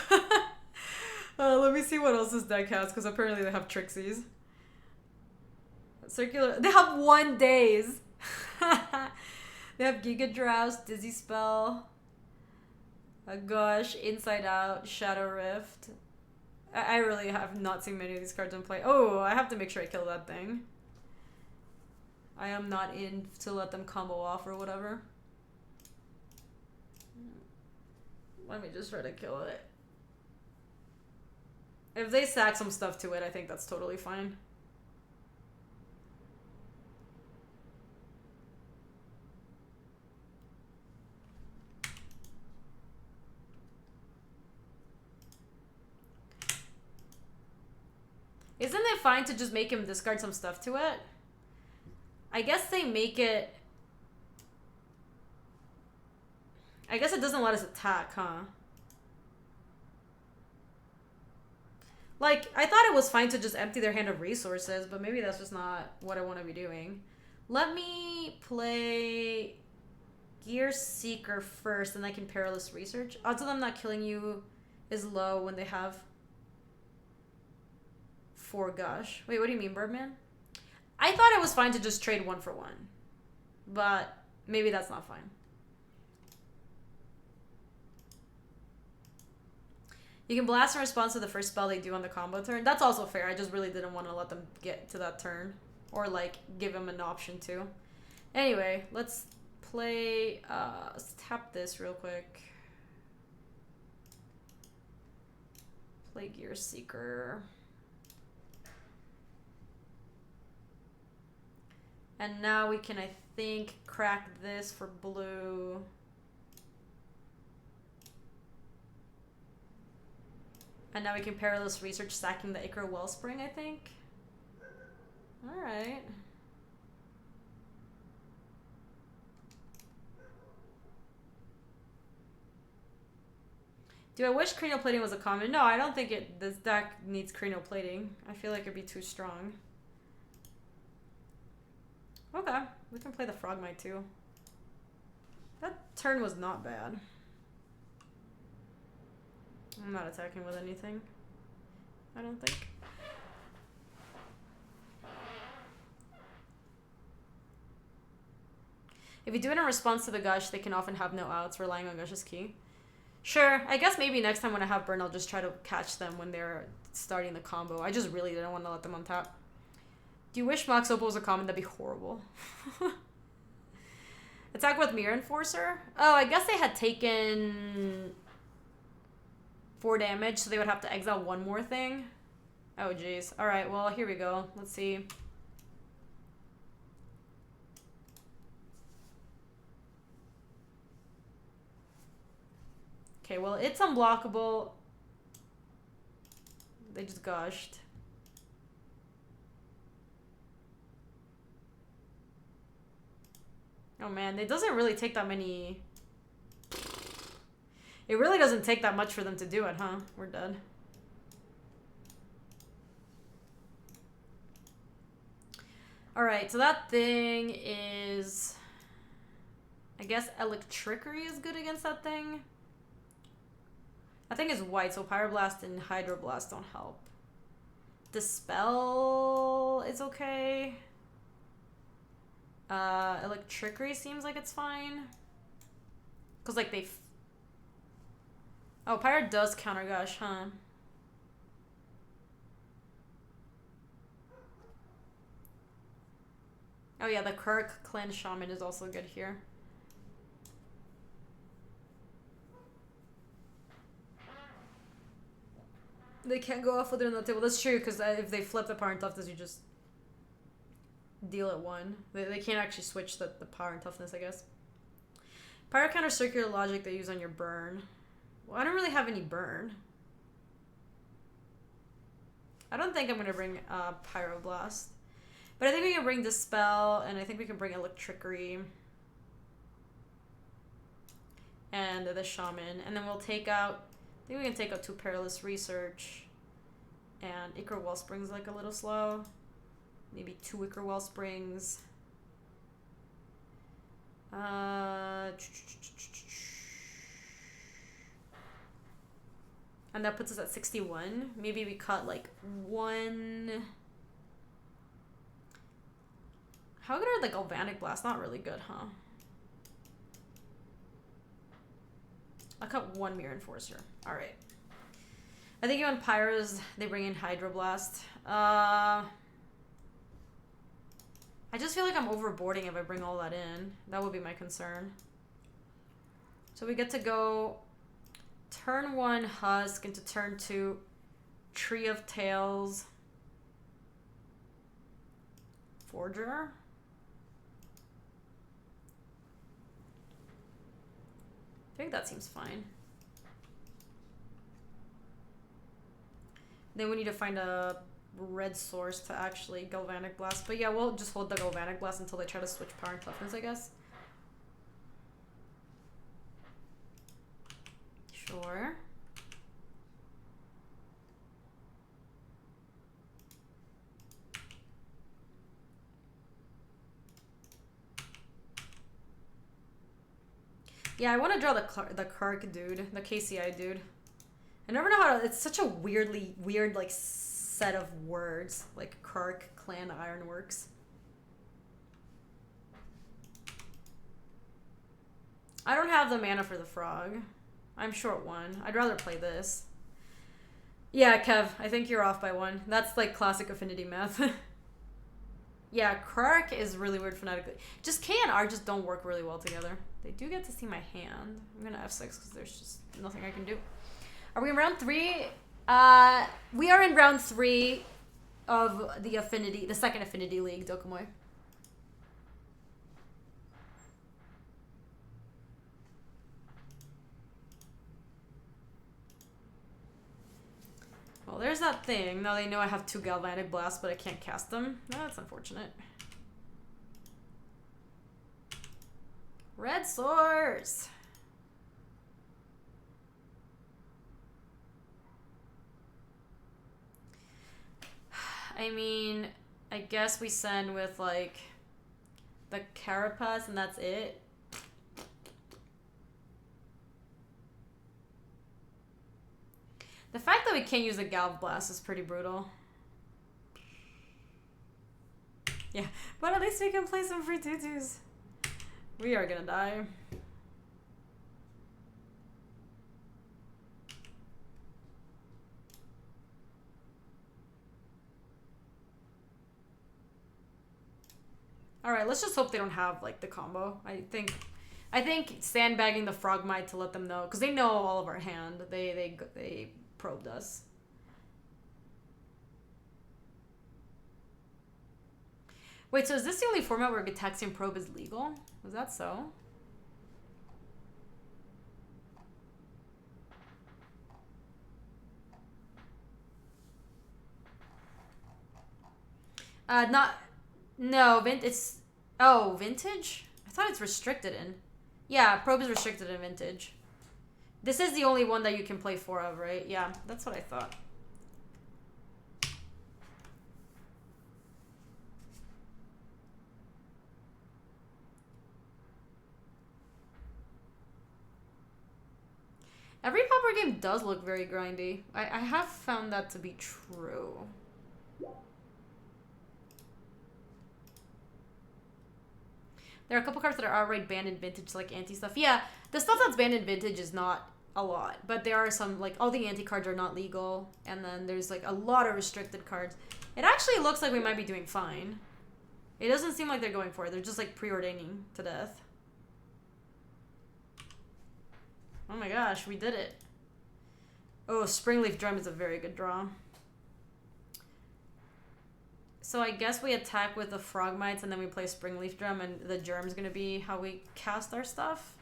Let me see what else this deck has, because apparently they have Trixies. Circular. They have 1 days. They have Giga Drowse, Dizzy Spell. Gosh, Inside Out, Shadow Rift. I really have not seen many of these cards in play. Oh, I have to make sure I kill that thing. I am not in to let them combo off or whatever. Let me just try to kill it. If they sack some stuff to it, I think that's totally fine. Isn't it fine to just make him discard some stuff to it? I guess they make it... I guess it doesn't let us attack, huh? Like, I thought it was fine to just empty their hand of resources, but maybe that's just not what I want to be doing. Let me play Gear Seeker first, and I can Perilous Research. Odds of them not killing you is low when they have 4 Gush. Wait, what do you mean, Birdman? I thought it was fine to just trade 1 for 1. But maybe that's not fine. You can blast in response to the first spell they do on the combo turn. That's also fair. I just really didn't want to let them get to that turn. Or, like, give them an option to. Anyway, let's play... let's tap this real quick. Play Gear Seeker. And now we can, I think, crack this for blue. And now we can Perilous Research, sacking the Ichor Wellspring, I think. Alright. Do I wish cranial plating was a common? No, I don't think this deck needs cranial plating. I feel like it'd be too strong. Okay, we can play the Frogmite too. That turn was not bad. I'm not attacking with anything, I don't think. If you do it in response to the Gush, they can often have no outs, relying on Gush's key. Sure, I guess maybe next time when I have Burn, I'll just try to catch them when they're starting the combo. I just really didn't want to let them untap. Do you wish Mox Opal was a common? That'd be horrible. Attack with Mirror Enforcer? Oh, I guess they had taken 4 damage, so they would have to exile 1 more thing. Oh, jeez. Alright, well, here we go. Let's see. Okay, well, it's unblockable. They just gushed. Oh man, it doesn't really take that many... It really doesn't take that much for them to do it, huh? We're dead. Alright, so that thing is... I guess Electrickery is good against that thing. That thing is white, so Pyroblast and Hydroblast don't help. Dispel is okay. Electricity seems like it's fine. Because, like, oh, Pyre does counter gush, huh? Oh, yeah, the Kirk Clan Shaman is also good here. They can't go off with it on the table. That's true, because if they flip the power and toughness, you just deal it 1. They can't actually switch the power and toughness, I guess. Pyro counter circular logic they use on your burn. Well, I don't really have any burn. I don't think I'm going to bring Pyroblast. But I think we can bring Dispel, and I think we can bring Electricity. And the Shaman. And then we'll take out... I think we can take out 2 Perilous Research. And Ichor Wellspring's like a little slow. Maybe 2 Ichor Wellsprings. And that puts us at 61. Maybe we cut like 1... How good are the Galvanic Blast? Not really good, huh? I'll cut 1 Mirror Enforcer. Alright. I think on Pyros, they bring in Hydroblast. I just feel like I'm overboarding if I bring all that in. That would be my concern. So we get to go turn 1 Husk into turn 2 Tree of Tails Forger. I think that seems fine. Then we need to find a red source to actually Galvanic Blast. But yeah, we'll just hold the Galvanic Blast until they try to switch power and toughness, I guess. Sure. Yeah, I want to draw the Kark dude, the KCI dude. I never know how to... It's such a weird, like, set of words. Like, Kark, Clan, Ironworks. I don't have the mana for the frog. I'm short 1. I'd rather play this. Yeah, Kev, I think you're off by 1. That's, like, classic Affinity math. Yeah, Kark is really weird phonetically. Just K and R just don't work really well together. They do get to see my hand. I'm gonna F6 because there's just nothing I can do. Are we in round 3? We are in round 3 of the Affinity, the second Affinity League, Dokomoy. Well, there's that thing. Now they know I have 2 Galvanic Blasts, but I can't cast them. No, that's unfortunate. Red Source! I mean, I guess we send with, like, the Carapace and that's it. The fact that we can't use the Galv Blast is pretty brutal. Yeah, but at least we can play some free tutus. We are gonna die. Alright, let's just hope they don't have, like, the combo. I think sandbagging the Frogmite to let them know, because they know all of our hand. They probed us. Wait, so is this the only format where Gitaxian Probe is legal? Was that so? No, it's, oh, Vintage? I thought it's restricted in. Yeah, Probe is restricted in Vintage. This is the only one that you can play 4 of, right? Yeah, that's what I thought. Every Pauper game does look very grindy. I have found that to be true. There are a couple cards that are outright banned in Vintage, like anti stuff. Yeah, the stuff that's banned in Vintage is not a lot, but there are some, like, all the anti cards are not legal, and then there's, like, a lot of restricted cards. It actually looks like we might be doing fine. It doesn't seem like they're going for it. They're just, like, preordaining to death. Oh my gosh, we did it. Oh, Springleaf Drum is a very good draw. So I guess we attack with the Frogmites and then we play Springleaf Drum, and the Germ's gonna be how we cast our stuff.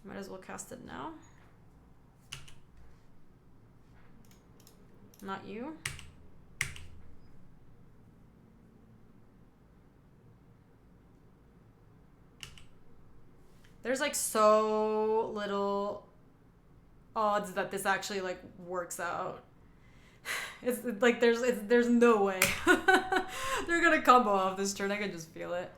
Might as well cast it now. Not you. There's like so little odds that this actually like works out. It's like there's no way they're gonna combo off this turn. I can just feel it.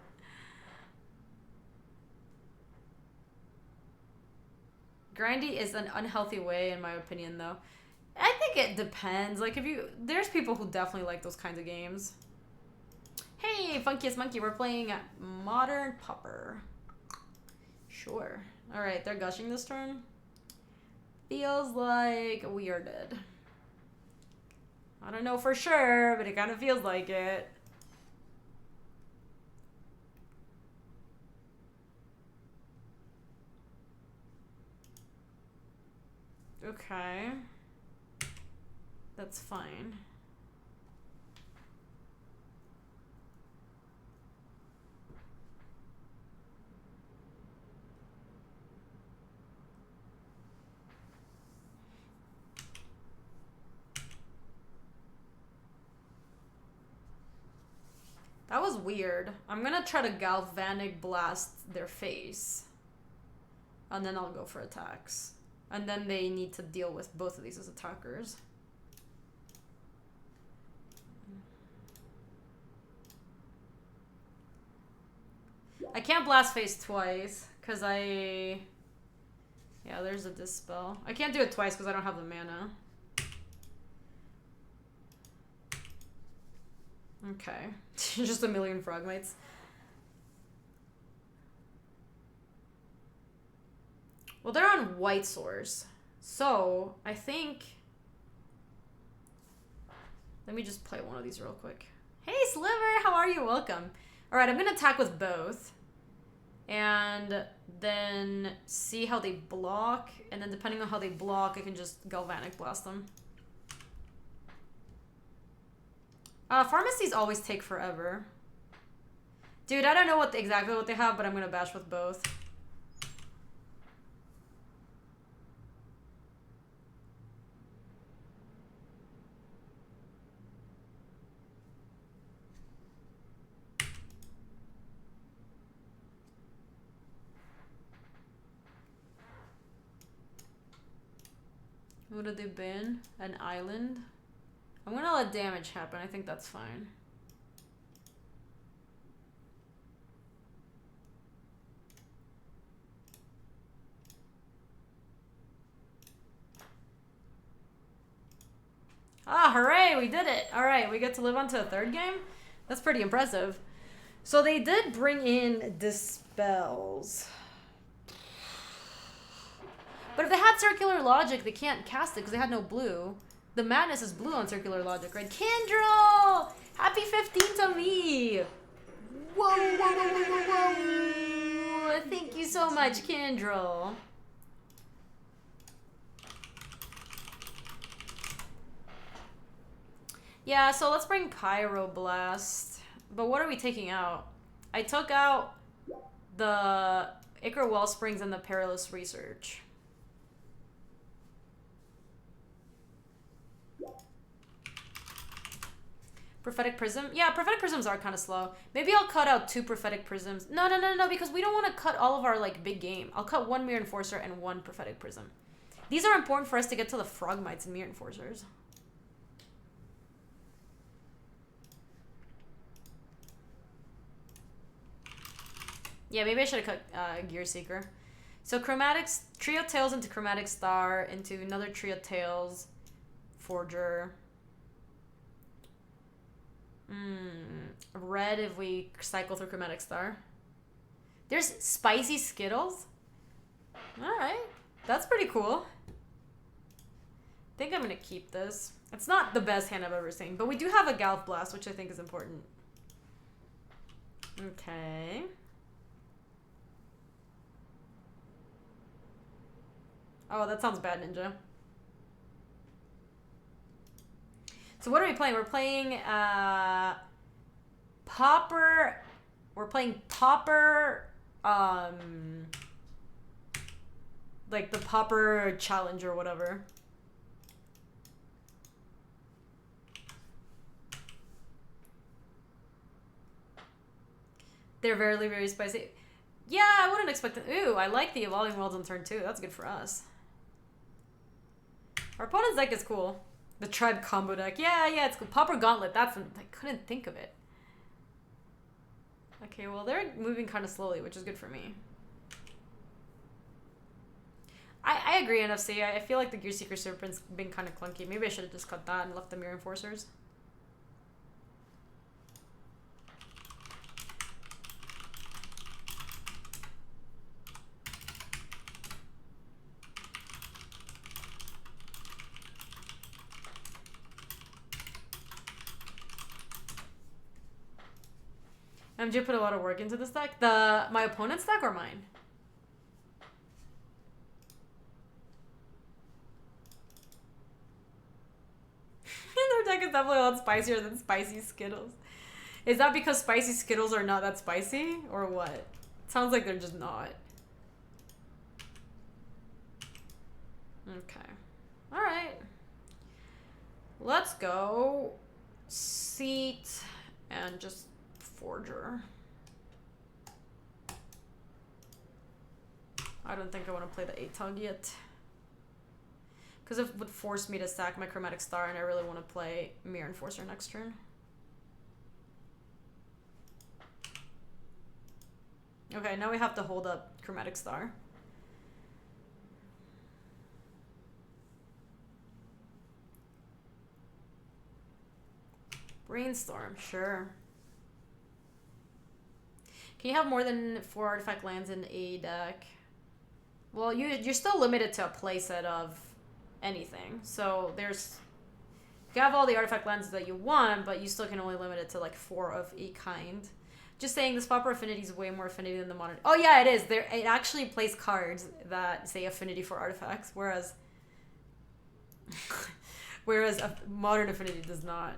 Grindy is an unhealthy way, in my opinion, though. I think it depends. Like, there's people who definitely like those kinds of games. Hey, Funkiest Monkey, we're playing Modern Pauper. Sure. Alright, they're gushing this turn. Feels like we are dead. I don't know for sure, but it kind of feels like it. Okay. That's fine. That was weird. I'm gonna try to Galvanic Blast their face. And then I'll go for attacks. And then they need to deal with both of these as attackers. I can't Blast Face twice, because yeah, there's a Dispel. I can't do it twice because I don't have the mana. Okay. Just a million Frogmites. Well, they're on white source. So, I think... Let me just play one of these real quick. Hey, Sliver! How are you? Welcome. Alright, I'm going to attack with both. And then see how they block. And then depending on how they block, I can just Galvanic Blast them. Pharmacies always take forever. Dude, I don't know exactly what they have, but I'm going to bash with both. What did they ban? An island? I'm gonna let damage happen. I think that's fine. Ah, hooray! We did it! Alright, we get to live on to a third game? That's pretty impressive. So they did bring in Dispels. But if they had Circular Logic, they can't cast it because they had no blue. The Madness is blue on Circular Logic, right? Kindrel! Happy 15 to me! Whoa, whoa, whoa, whoa, whoa, whoa! Thank you so much, Kindrel. Yeah, so let's bring Pyroblast. But what are we taking out? I took out the Ichor Wellsprings and the Perilous Research. Prophetic Prism? Yeah, Prophetic Prisms are kind of slow. Maybe I'll cut out 2 Prophetic Prisms. No, because we don't want to cut all of our, like, big game. I'll cut 1 Mirror Enforcer and 1 Prophetic Prism. These are important for us to get to the Frogmites and Mirror Enforcers. Yeah, maybe I should have cut Gear Seeker. So Chromatics, Trio Tails into Chromatic Star, into another Trio Tails, Forger. Red if we cycle through Chromatic Star. There's spicy Skittles. Alright. That's pretty cool. I think I'm going to keep this. It's not the best hand I've ever seen, but we do have a Galv Blast, which I think is important. Okay. Oh, that sounds bad, Ninja. So what are we playing? We're playing Pauper. We're playing Pauper. Like the Pauper challenge or whatever. They're very, very spicy. Yeah, I wouldn't expect it. Ooh, I like the Evolving Worlds on turn 2. That's good for us. Our opponent's deck is cool. The Tribe combo deck. Yeah, it's cool. Pauper Gauntlet. I couldn't think of it. Okay, well, they're moving kind of slowly, which is good for me. I agree, NFC. I feel like the Gear Seeker Serpent's been kind of clunky. Maybe I should have just cut that and left the Mirror Enforcers. MJ put a lot of work into this deck. My opponent's deck or mine? Their deck is definitely a lot spicier than spicy Skittles. Is that because spicy Skittles are not that spicy? Or what? It sounds like they're just not. Okay. Alright. Let's go Seat and just Forger. I don't think I want to play the 8-tug yet. Because it would force me to sack my Chromatic Star, and I really want to play Mirror Enforcer next turn. Okay, now we have to hold up Chromatic Star. Brainstorm, sure. Can you have more than 4 artifact lands in a deck? Well, you're still limited to a playset of anything. So there's... You can have all the artifact lands that you want, but you still can only limit it to like 4 of a kind. Just saying, this Pauper Affinity is way more Affinity than the Modern... Oh yeah, it is. It actually plays cards that say Affinity for artifacts, whereas... whereas a Modern Affinity does not.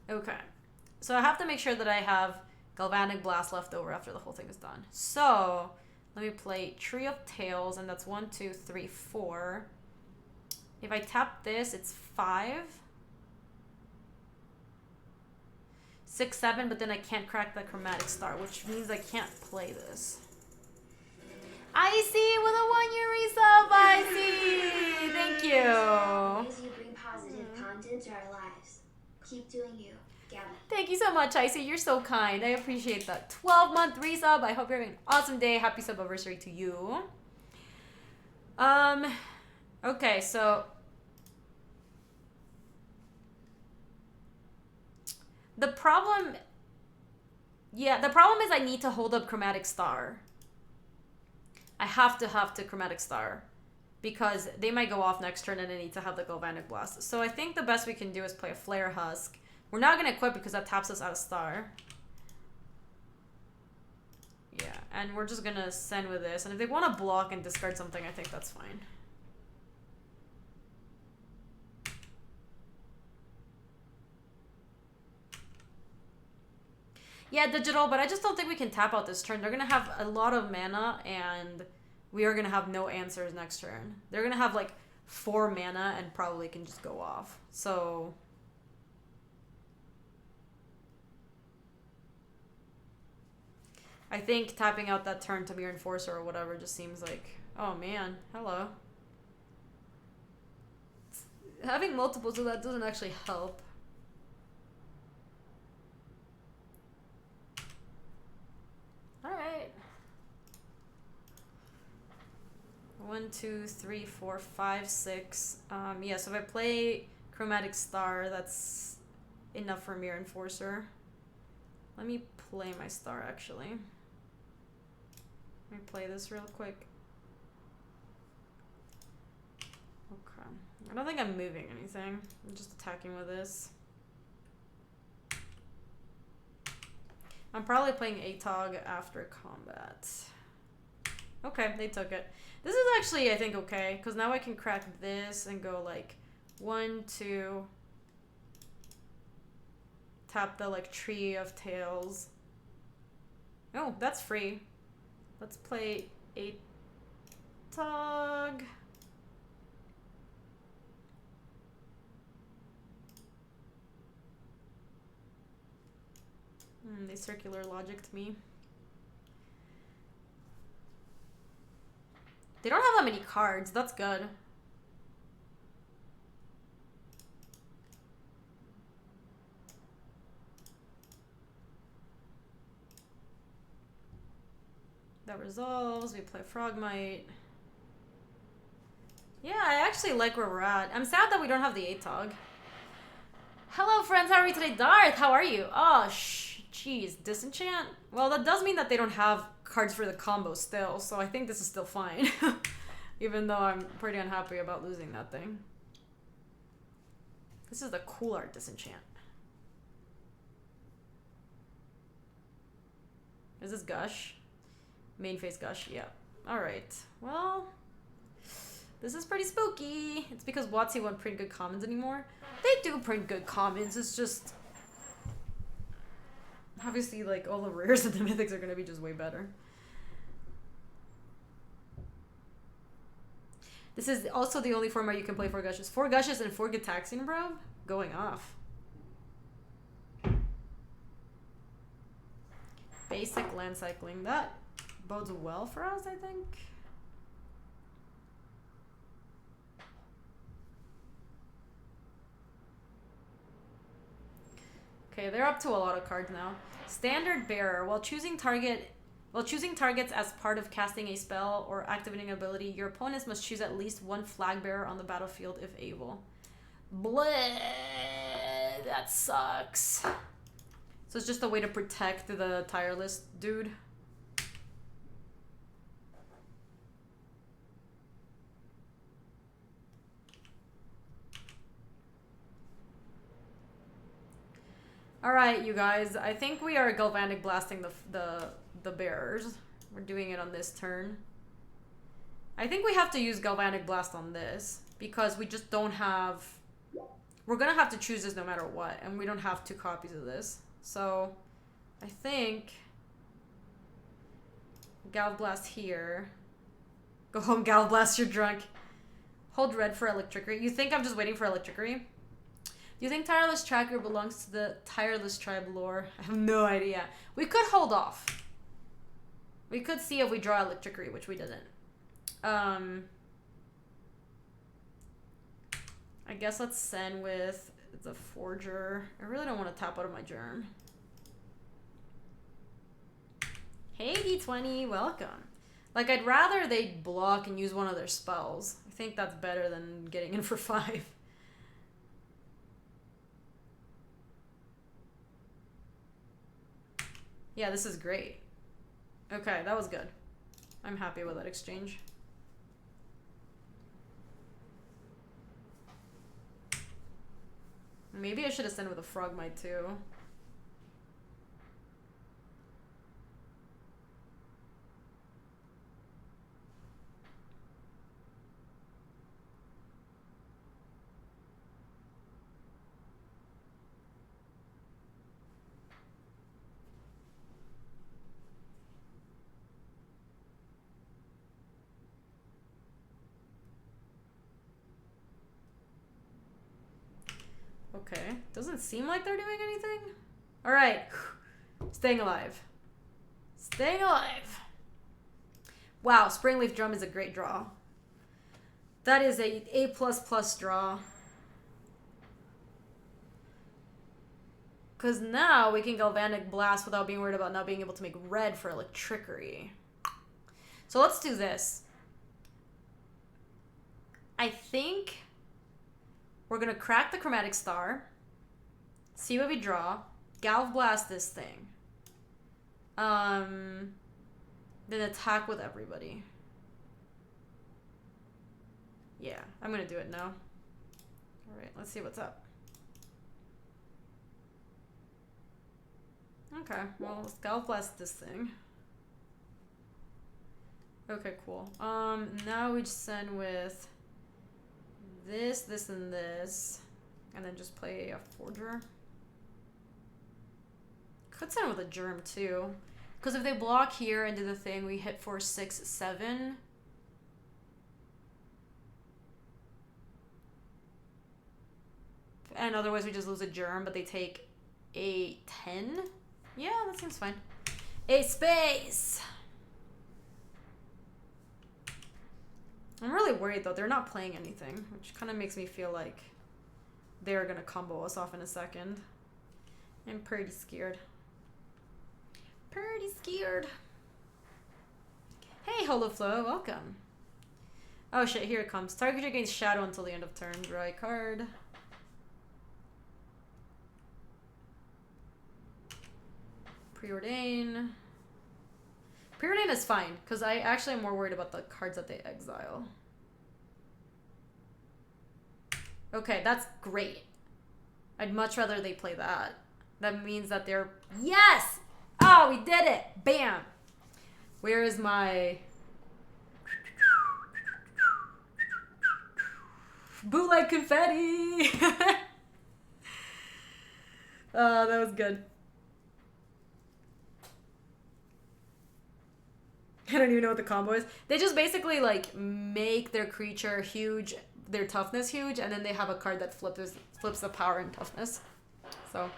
Okay. So I have to make sure that I have Galvanic Blast left over after the whole thing is done. So let me play Tree of Tails, and that's 1, 2, 3, 4. If I tap this, it's 5. 6, 7, but then I can't crack the Chromatic Star, which means I can't play this. Icy with a 1-year resub, Icy! Thank you! As you bring positive content to our lives. Keep doing you, Gaby. Thank you so much, Icy. You're so kind. I appreciate that. 12-month resub. I hope you're having an awesome day. Happy sub-anniversary to you. Okay, so... The problem is I need to hold up Chromatic Star. I have to Chromatic Star. Because they might go off next turn and I need to have the Galvanic Blast. So I think the best we can do is play a Flare Husk. We're not going to equip because that taps us out of Star. Yeah, and we're just going to send with this. And if they want to block and discard something, I think that's fine. Yeah, digital, but I just don't think we can tap out this turn. They're going to have a lot of mana, and we are going to have no answers next turn. They're going to have, like, 4 mana and probably can just go off. So... I think tapping out that turn to Mirror Enforcer or whatever just seems like... Oh, man. Hello. Having multiples of that doesn't actually help. Alright. 1, 2, 3, 4, 5, 6. Yeah, so if I play Chromatic Star, that's enough for Mirror Enforcer. Let me play my star, actually. Let me play this real quick. Okay. I don't think I'm moving anything. I'm just attacking with this. I'm probably playing ATOG after combat. Okay, they took it. This is actually, I think, okay, because now I can crack this and go like 1, 2. Tap the like tree of tails. Oh, that's free. Let's play ATOG. They circular logicked me. They don't have that many cards. That's good. That resolves. We play Frogmite. Yeah, I actually like where we're at. I'm sad that we don't have the ATOG. Hello, friends. How are you today? Darth, how are you? Oh, jeez. Disenchant? Well, that does mean that they don't have cards for the combo still, so I think this is still fine. Even though I'm pretty unhappy about losing that thing. This is the cool art Disenchant. Is this Gush? Main face Gush, yeah. Alright, well, this is pretty spooky. It's because WotC won't print good commons anymore. They do print good commons, it's just... Obviously, like, all the rares and the mythics are gonna be just way better. This is also the only format you can play 4 Gushes. 4 Gushes and 4 Gitaxian, bro? Going off. Basic land cycling. That bodes well for us, I think. Okay, they're up to a lot of cards now. Standard Bearer. While choosing targets as part of casting a spell or activating an ability, your opponents must choose at least one flag bearer on the battlefield if able. Bleh, that sucks. So it's just a way to protect the tireless dude. Alright, you guys. I think we are galvanic blasting the bearers. We're doing it on this turn. I think we have to use galvanic blast on this because we just don't have... We're gonna have to choose this no matter what, and we don't have 2 copies of this. So, I think... Gal Blast here. Go home, Gal Blast, you're drunk. Hold red for Electrickery. You think I'm just waiting for Electrickery? Do you think Tireless Tracker belongs to the Tireless Tribe lore? I have no idea. We could hold off. We could see if we draw Electrickery, which we didn't. I guess let's send with the Forger. I really don't want to tap out of my Germ. Hey, D20, welcome. Like, I'd rather they block and use one of their spells. I think that's better than getting in for 5. Yeah, this is great. Okay, that was good. I'm happy with that exchange. Maybe I should have sent with a Frogmite too. Okay. Doesn't seem like they're doing anything. Alright. Staying alive. Staying alive. Wow, Springleaf Drum is a great draw. That is a A++ draw. Because now we can Galvanic Blast without being worried about not being able to make red for Electrickery. So let's do this. I think We're going to crack the Chromatic Star. See what we draw. Galv Blast this thing. Then attack with everybody. Yeah, I'm going to do it now. Alright, let's see what's up. Okay, well, let's Galv Blast this thing. Okay, cool. Now we just send with this, this, and this. And then just play a Forger. Could send with a Germ, too. Because if they block here and do the thing, we hit for 6, 7. And otherwise we just lose a Germ, but they take a 10. Yeah, that seems fine. A space! I'm really worried, though. They're not playing anything, which kind of makes me feel like they're going to combo us off in a second. I'm pretty scared. Pretty scared. Hey, Holoflow, welcome. Oh shit, here it comes. Target gains Shadow until the end of turn. Draw a card. Preordain. Preordain is fine, because I actually am more worried about the cards that they exile. Okay, that's great. I'd much rather they play that. That means that they're... Yes! Oh, we did it! Bam! Where is my... bootleg confetti! Oh, that was good. I don't even know what the combo is. They just basically, like, make their creature huge, their toughness huge, and then they have a card that flips the power and toughness. So...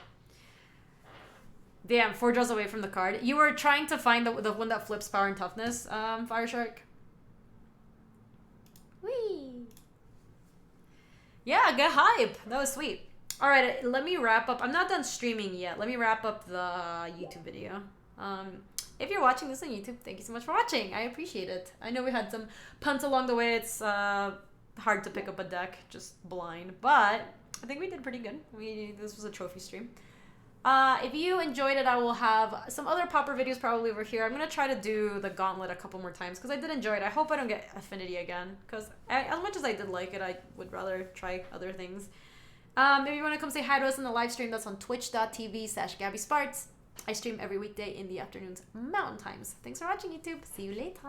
Damn, 4 draws away from the card. You were trying to find the one that flips power and toughness, Fire Shark. Whee! Yeah, get hype. That was sweet. Alright, let me wrap up. I'm not done streaming yet. Let me wrap up the YouTube video. If you're watching this on YouTube, thank you so much for watching. I appreciate it. I know we had some punts along the way. It's hard to pick up a deck just blind, but I think we did pretty good. This was a trophy stream. If you enjoyed it, I will have some other Pauper videos probably over here. I'm going to try to do the Gauntlet a couple more times because I did enjoy it. I hope I don't get Affinity again because as much as I did like it, I would rather try other things. If you want to come say hi to us in the live stream, that's on twitch.tv/Gaby Spartz. I stream every weekday in the afternoons, mountain times. Thanks for watching, YouTube. See you later.